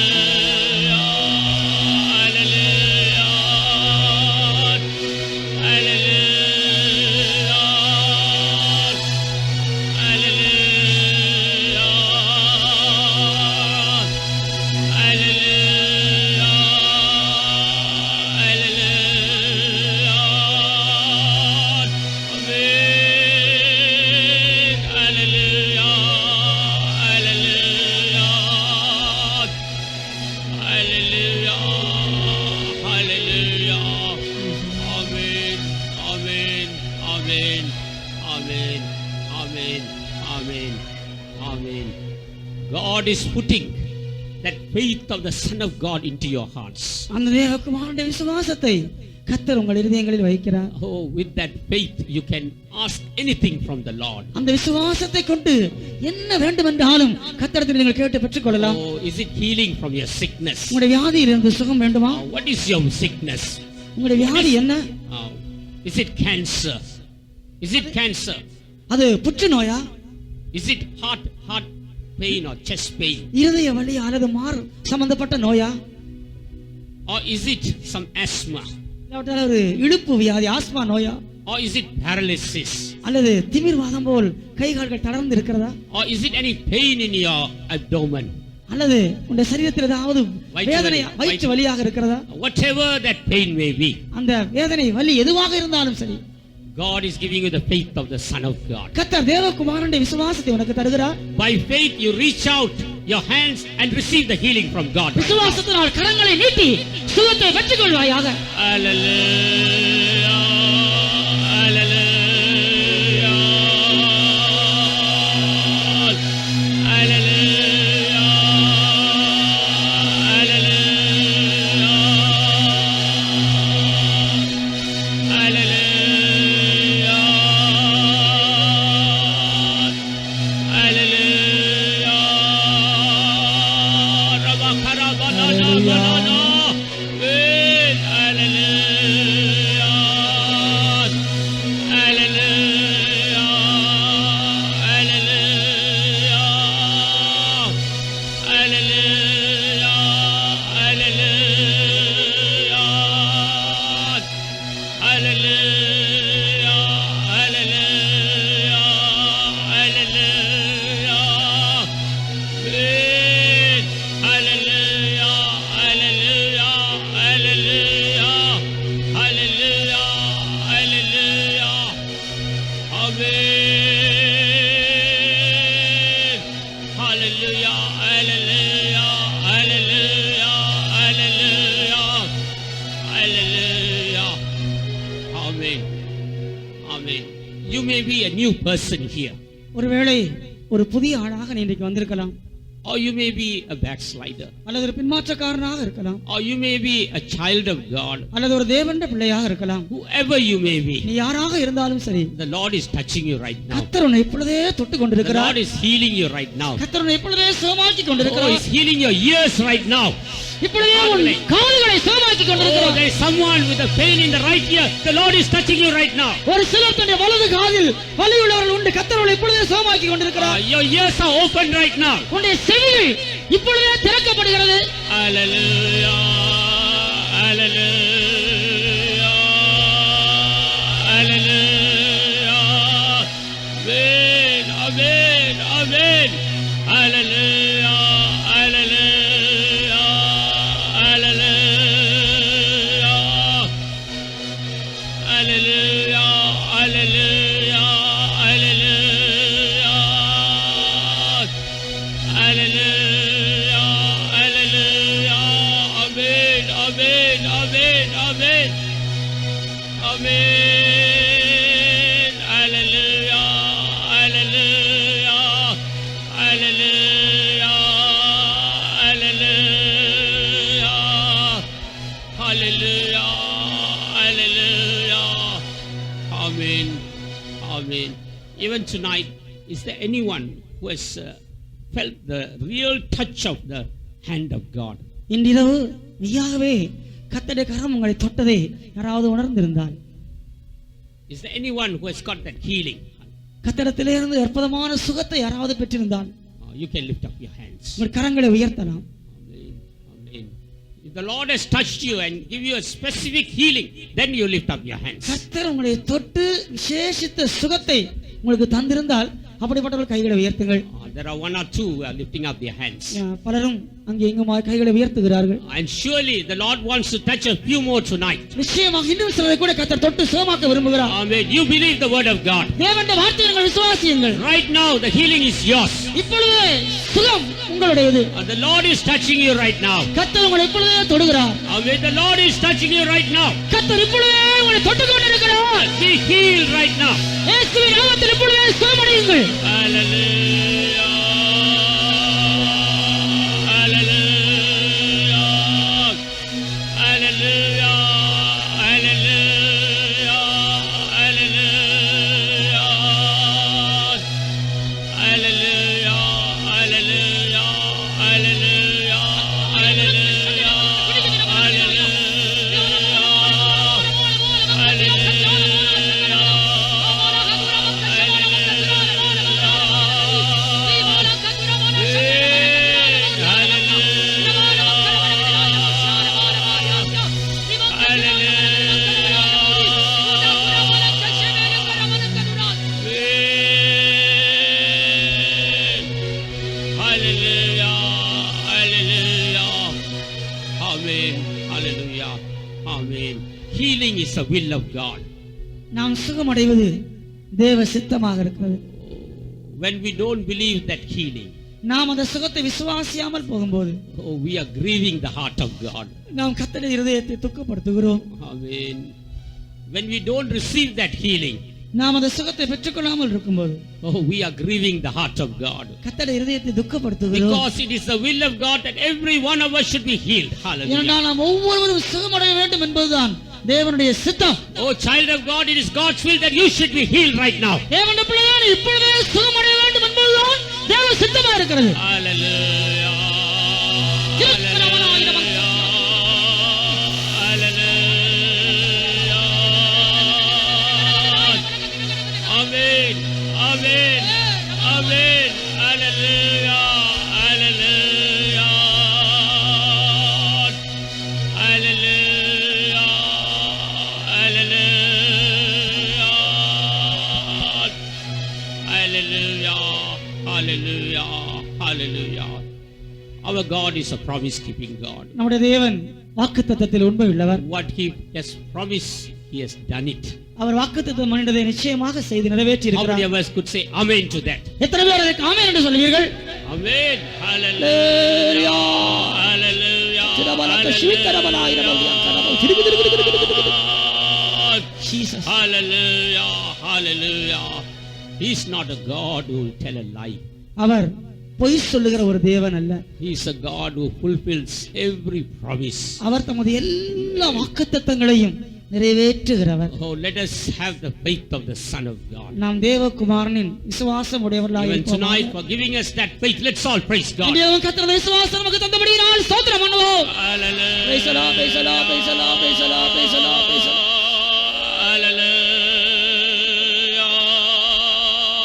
God is putting that faith of the Son of God into your hearts. அந்த தேவகுமாரனுடைய விசுவாசத்தை கர்த்தர் உங்கள் இருதயங்களில் வைக்கிறார். Oh, with that faith you can ask anything from the Lord. அந்த விசுவாசத்தை கொண்டு என்ன வேண்டுமென்றாலும் கர்த்தரிடத்தில் நீங்கள் கேட்டு பெற்றுக்கொள்ளலாம். Oh, is it healing from your sickness? உங்களுடைய வியாதியிலிருந்து சுகம் வேண்டுமா? What is your sickness? உங்களுடைய வியாதி என்ன? Is it cancer? Is it cancer? அது புற்றுநோயா? Is it heart pain or chest pain? இருதய வலி அல்லது மார் சம்பந்தப்பட்ட நோயா? Or is it some asthma? இல்லாவிட்டால் ஒரு இடுப்பு வியாதி ஆஸ்மா நோயா? Or is it paralysis? அல்லது திமிர்வாதம் போல் கை கால்கள் தளர்ந்து இருக்கிறதா? Or is it any pain in your abdomen? அல்லது உங்களுடைய சரீரத்தில் ஏதாவது வேதனை வயிற்று வலியாக இருக்கிறதா? Whatever that pain may be, அந்த வேதனை வலி எதுவாக இருந்தாலும் சரி, God is giving you the faith of the Son of God. கர்த்தர் தேவகுமாரனுடைய விசுவாசத்தை உனக்கு தருகிறார். By faith you reach out your hands and receive the healing from God. விசுவாசத்தினால் கரங்களை நீட்டி சுகத்தை பெற்றுக்கொள்வாயாக. Hallelujah. Hallelujah. Hallelujah. Hallelujah. Hallelujah. Hallelujah. Rabakarabanana. You may be a new person here. ஒருவேளை ஒரு புதிய ஆளாக நீ இன்றைக்கு வந்திருக்கலாம். Or you may be a backslider. அல்லது ஒரு பின்மாற்றக்காரனாக இருக்கலாம். Or you may be a child of God. அல்லது ஒரு தேவனுடைய பிள்ளையாக இருக்கலாம். Whoever you may be, நீ யாராக இருந்தாலும் சரி, the Lord is touching you right now. கர்த்தர் உன்னை இப்பொழுதே தொட்டு The கொண்டிருக்கிறார். Lord is healing you right now. கர்த்தர் உன்னை இப்பொழுதே சுகமாக்கி Oh, கொண்டிருக்கிறார். He's healing your ears right now. இப்பொழுதே உன் காதுகளை சுகமாக்கி Oh, கொண்டிருக்கிறார். there is someone with a pain in the right ear. The Lord is touching you right now. ஒரு சிலர் தன்னுடைய வலது காதில் வலி உள்ளவர்கள் உண்டு. கர்த்தர் உன்னை இப்பொழுதே சுகமாக்கி கொண்டிருக்கிறார். Your ears are open right now. உன்னுடைய செவிகள் இப்பொழுதே திறக்கப்படுகிறது. Hallelujah. Hallelujah. Hallelujah. Amen. Amen. Amen. Hallelujah. Hallelujah. Hallelujah. Hallelujah. Hallelujah. Hallelujah. Hallelujah. Hallelujah. Amen. Amen. Amen. Amen. Amen. Hallelujah. Hallelujah. Hallelujah. Hallelujah. Hallelujah. Hallelujah. Amen. Amen. Even tonight, is there anyone who has felt the real touch of the hand of God? இன்றிரவு மெய்யாகவே கர்த்தருடைய கரம் உங்களை தொட்டதை யாராவது உணர்ந்திருந்தால், Is there anyone who has got that healing? கர்த்தரிடத்திலிருந்து அற்புதமான சுகத்தை யாராவது பெற்றிருந்தால் You can lift up your hands. உங்கள் கரங்களை உயர்த்தலாம். Amen. Amen. If the Lord has touched you and give you a specific healing, then you lift up your hands. கர்த்தர் உங்களை தொட்டு விசேஷித்த சுகத்தை உங்களுக்கு தந்திருந்தால் அப்படிப்பட்டவர்கள் கைகளை உயர்த்துங்கள். There are one or two who are lifting up their hands. பலரும் அங்கே இங்குமாய் கைகளை உயர்த்துகிறார்கள். And surely the Lord wants to touch a few more tonight. நிச்சயமாக இன்னும் சிலரை கூட கர்த்தர் தொட்டு சுகமாக்க விரும்புகிறார். Amen. You believe the word of God. தேவனுடைய வார்த்தையை நீங்கள் விசுவாசியுங்கள். Right now the healing is yours. இப்பொழுது சுகம் உங்களுடையது. The Lord is touching you right now. கர்த்தர் உங்களை இப்பொழுதே தொடுகிறார். Amen. The Lord is touching you right now. கர்த்தர் இப்பொழுதே உங்களை தொட்டு கொண்டிருக்கிறார். Be healed right now. இயேசுவின் நாமத்தில் இப்பொழுதே சுகமடையுங்கள். Hallelujah. Hallelujah. Hallelujah. Amen. Hallelujah. Amen. Healing is the will of God. நாம் சுகமடைவது தேவ சித்தமாக இருக்கிறது. When we don't believe that healing, நாம் அந்த சுகத்தை விசுவாசியாமல் போகும்போது we are grieving the heart of God. நாம் கர்த்தருடைய இருதயத்தை துக்கப்படுத்துகிறோம். Amen. When we don't receive that healing, நாம் அந்த சுகத்தை பெற்றுக்கொள்ளாமல் இருக்கும்போது we are grieving the heart of God. கர்த்தருடைய இருதயத்தை துக்கப்படுத்துகிறோம். Because it is the will of God that every one of us should be healed. Hallelujah. ஏனென்றால் நாம் ஒவ்வொருவரும் சுகமடைய வேண்டும் என்பதுதான் தேவனுடைய சித்தம். Oh child of God, it is God's will that you should be healed right now. தேவனுடைய பிள்ளையே இப்பொழுதே சுகமடைய வேண்டும் என்பதுதான் தேவ சித்தமாக இருக்கிறது. Hallelujah. Hallelujah. Hallelujah. Amen. Amen. Amen. Hallelujah. Hallelujah. Hallelujah. Hallelujah. Hallelujah. Hallelujah. Hallelujah. Our God is a promise-keeping God. நம்முடைய தேவன் வாக்குத்தத்தத்தில் உண்மை உள்ளவர். What He has promised, He has done it. அவர் வாக்குத்தத்தம் பண்ணினதை நிச்சயமாக செய்து நிறைவேற்றி How many இருக்கிறார். of us could say amen to that? எத்தனை பேர் அதற்கு ஆமென் என்று சொல்வீர்கள்? Amen. Hallelujah. Hallelujah. Jesus. Hallelujah. Hallelujah. He's not a God who will tell a lie. அவர் பொய் சொல்லுகிற ஒரு தேவன் அல்ல. He is a God who fulfills every promise. அவர் தமது எல்லா வாக்குத்தத்தங்களையும் நிறைவேற்றுகிறவர். Oh, let us have the faith of the Son of God. நாம் தேவகுமாரனின் விசுவாசம் உடையவர்களாக Even இருப்போம். tonight, for giving us that faith, let's all praise God. தேவன் கர்த்தருடைய விசுவாசம் நமக்கு தந்தபடியினால் ஸ்தோத்திரம் பண்ணுவோம். Hallelujah. Praise the Lord, praise the Lord, praise the Lord, praise the Lord, praise the Lord, praise the Lord. Hallelujah.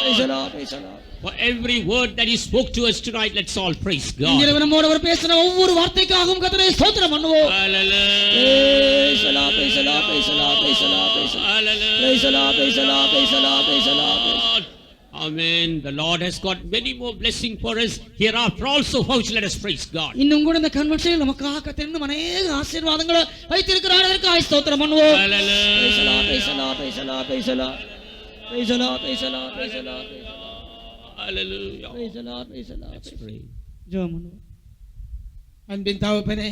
Praise the Lord, praise the Lord. For every word that He spoke to us tonight, let's all praise God. இன்றைய நம்மோடு அவர் பேசின ஒவ்வொரு வார்த்தைக்காகவும் கர்த்தரை ஸ்தோத்திரம் பண்ணுவோம். Hallelujah. Praise the Lord, praise the Lord, praise the Lord, praise the Lord, praise the Lord. Hallelujah. Praise the Lord, praise the Lord, praise the Lord, praise the Lord, praise the Lord. Amen. The Lord has got many more blessings for us hereafter also. Folks, let us praise God. இன்னும் கூட இந்த கன்வென்ஷனில் நமக்காக கர்த்தர் இன்னும் அநேக ஆசீர்வாதங்களை வைத்திருக்கிறார். அதற்காக ஸ்தோத்திரம் பண்ணுவோம். Hallelujah. Praise the Lord, praise the Lord, praise the Lord, praise the Lord. Praise the Lord, praise the Lord, praise the Lord, praise the Lord. Hallelujah. Praise the Lord, praise the Lord. Let's pray. ஜெபம் பண்ணுவோம். அன்பின் தகப்பனே,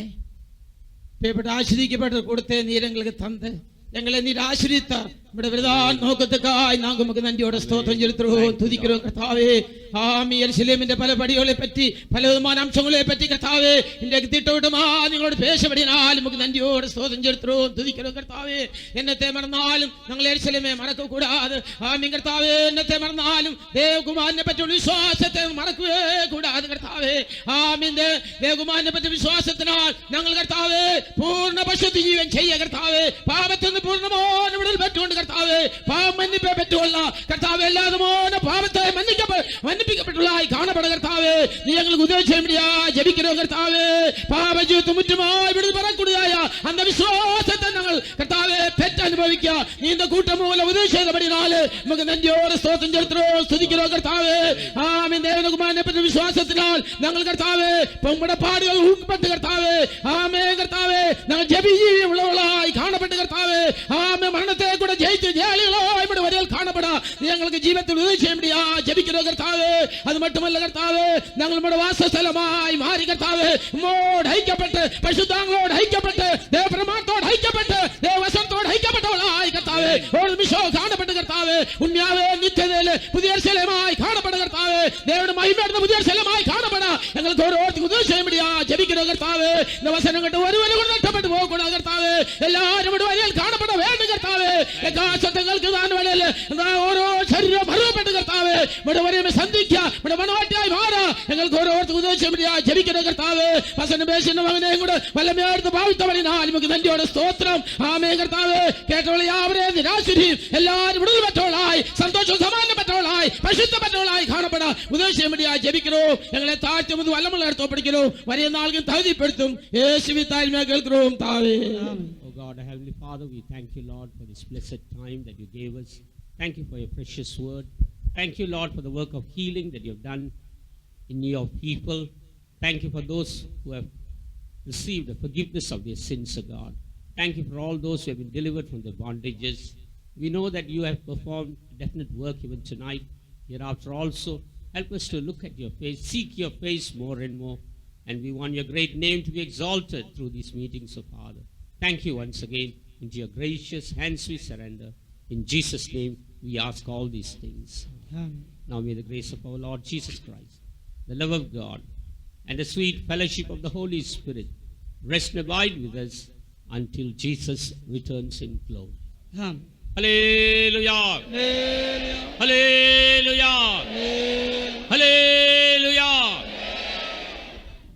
பேப்பட்ட ஆசிரியப்பட்ட கொடுத்த நீர் எங்களுக்கு தந்து எங்களை நீர் ஆசிரித்தார். விடவிடான் நோக்கத்துக்காய் நாங்கள் உமக்கு நன்றியோட ஸ்தோத்திரம் செலுத்துகிறோம், துதிக்கிறோம் கர்த்தாவே. ஆமி எருசலேமின் பல படிகளை பற்றி பல விதமான அம்சங்களை பற்றி கர்த்தாவே இன்றைக்கு திட்டவிட்டமா நீங்களோட பேசப்படினால் உமக்கு நன்றியோட ஸ்தோத்திரம் செலுத்துகிறோம், துதிக்கிறோம் கர்த்தாவே. என்னத்தை மறந்தாலும் நாங்கள் எருசலேமை மறக்க கூடாது. ஆமி கர்த்தாவே, என்னத்தை மறந்தாலும் தேவகுமாரனை பற்றி விசுவாசத்தை மறக்கவே கூடாது கர்த்தாவே. ஆமி இந்த தேவகுமாரனை பற்றி விசுவாசத்தினால் நாங்கள் கர்த்தாவே பூர்ண பசுத்த ஜீவன் செய்ய கர்த்தாவே பாவத்திலிருந்து பூர்ணமான விடுதலை பெற்றுக்கொண்டு கர்த்தாவே பாவம் மன்னிப்பை பெற்றுக்கொள்ளலாம் கர்த்தாவே. எல்லாதுமான பாவத்தை மன்னிப்பிக்கப்பட்டுள்ளாய் காணப்பட கர்த்தாவே நீ எங்களுக்கு உதவி செய்ய முடியா ஜெபிக்கிறோம் கர்த்தாவே. பாவ ஜீவித்து முற்றுமாய் விடுதலை பெறக்கூடியதாயா அந்த விசுவாசத்தை நாங்கள் கர்த்தாவே பெற்று அனுபவிக்க நீ இந்த கூட்டம் மூலம் உதவி செய்தபடினாலே நமக்கு நன்றியோடு ஸ்தோத்திரம் செலுத்துகிறோம், துதிக்கிறோம் கர்த்தாவே. ஆமென். தேவகுமாரனை பற்றி விசுவாசத்தினால் நாங்கள் கர்த்தாவே பொம்பட பாடுகள் ஊக்கப்பட்டு கர்த்தாவே ஆமென் கர்த்தாவே நாங்கள் ஜெபி உள்ளவர்களாய் காணப்பட்டு கர்த்தாவே ஆமென் மரணத்தை கூட ஜெயித்து ஜெயலலிதாய் வரையில் காணப்பட நீ எங்களுக்கு ஜீவத்தில் உதவி செய்ய முடியா ஜெபிக்கிறோம் கர்த்தாவே. அது மட்டுமல்ல கர்த்தாவே நாங்கள் நம்முடைய வாசஸ்தலமாய் மாறி கர்த்தாவே உம்மோடு ஐக்கியப்பட்டு பரிசுத்தாங்களோடு ஐக்கியப்பட்டு தேவ பிரமாணத்தோடு ஐக்கியப்பட்டு தேவ வசனத்தோடு ஐக்கியப்பட்டவளாய் கர்த்தாவே ஒரு நிமிஷம் காணப்பட்டு கர்த்தாவே உண்மையாவே நித்தியதேல புதிய செலமாய் காணப்பட கர்த்தாவே தேவனுடைய மகிமையான புதிய செலமாய் காணப்பட எங்களுக்கு ஒரு ஓரத்துக்கு உதவி செய்ய முடியா ஜெபிக்கிறோம் கர்த்தாவே. இந்த வசனம் கண்டு ஒருவரை கூட நட்டப்பட்டு போக கூடாது கர்த்தாவே. எல்லாரும் வழியில் காணப்பட வேண்டும் கர்த்தாவே. சத்தங்களுக்கு தான் வழியில் ஓரோ சரீரம் மறுபட்டு கர்த்தாவே வரையுமே சந்திக்க மனவாட்டியாய் மாற எங்களுக்கு ஒரு ஓரத்துக்கு உதவி செய்ய முடியா ஜெபிக்கிறோம் கர்த்தாவே. வசனம் பேசின மகனே கூட வல்லமையா எடுத்து பாவித்தவழினால் நமக்கு நன்றியோட ஸ்தோத்திரம் ஆமென் கர்த்தாவே. கேட்டவளை யாவரே நிராசிரி எல்லாரும் விடுதலை பெற்றவளாய் சந்தோஷம் சமாதானம் பெற்றவளாய் பரிசுத்த பெற்றவளாய் காணப்பட உதவி செய்ய முடியா ஜெபிக்கிறோம். எங்களை தாழ்த்தி வந்து வல்லமுள்ள எடுத்து ஒப்படைக்கிறோம். வரைய நாளுக்கு தகுதிப்படுத்தும் இயேசுவின் தாய்மையாக கேட்கிறோம் தாவே. Oh God, our Heavenly Father, we thank you, Lord, for this blessed time that you gave us. Thank you for your precious word. Thank you, Lord, for the work of healing that you have done. in your people. Thank you for those who have received the forgiveness of their sins, O God. Thank you for all those who have been delivered from their bondages. We know that you have performed definite work even tonight. Hereafter also, help us to look at your face, seek your face more and more. And we want your great name to be exalted through these meetings, O Father. Thank you once again. Into your gracious hands we surrender. In Jesus' name we ask all these things. Amen. Now may the grace of our Lord Jesus Christ, the love of God, and the sweet fellowship of the Holy Spirit rest and abide with us until Jesus returns in glory. Amen. Hallelujah! Hallelujah! Hallelujah!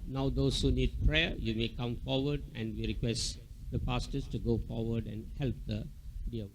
Now those who need prayer, you may come forward, and we request the pastors to go forward and help the dear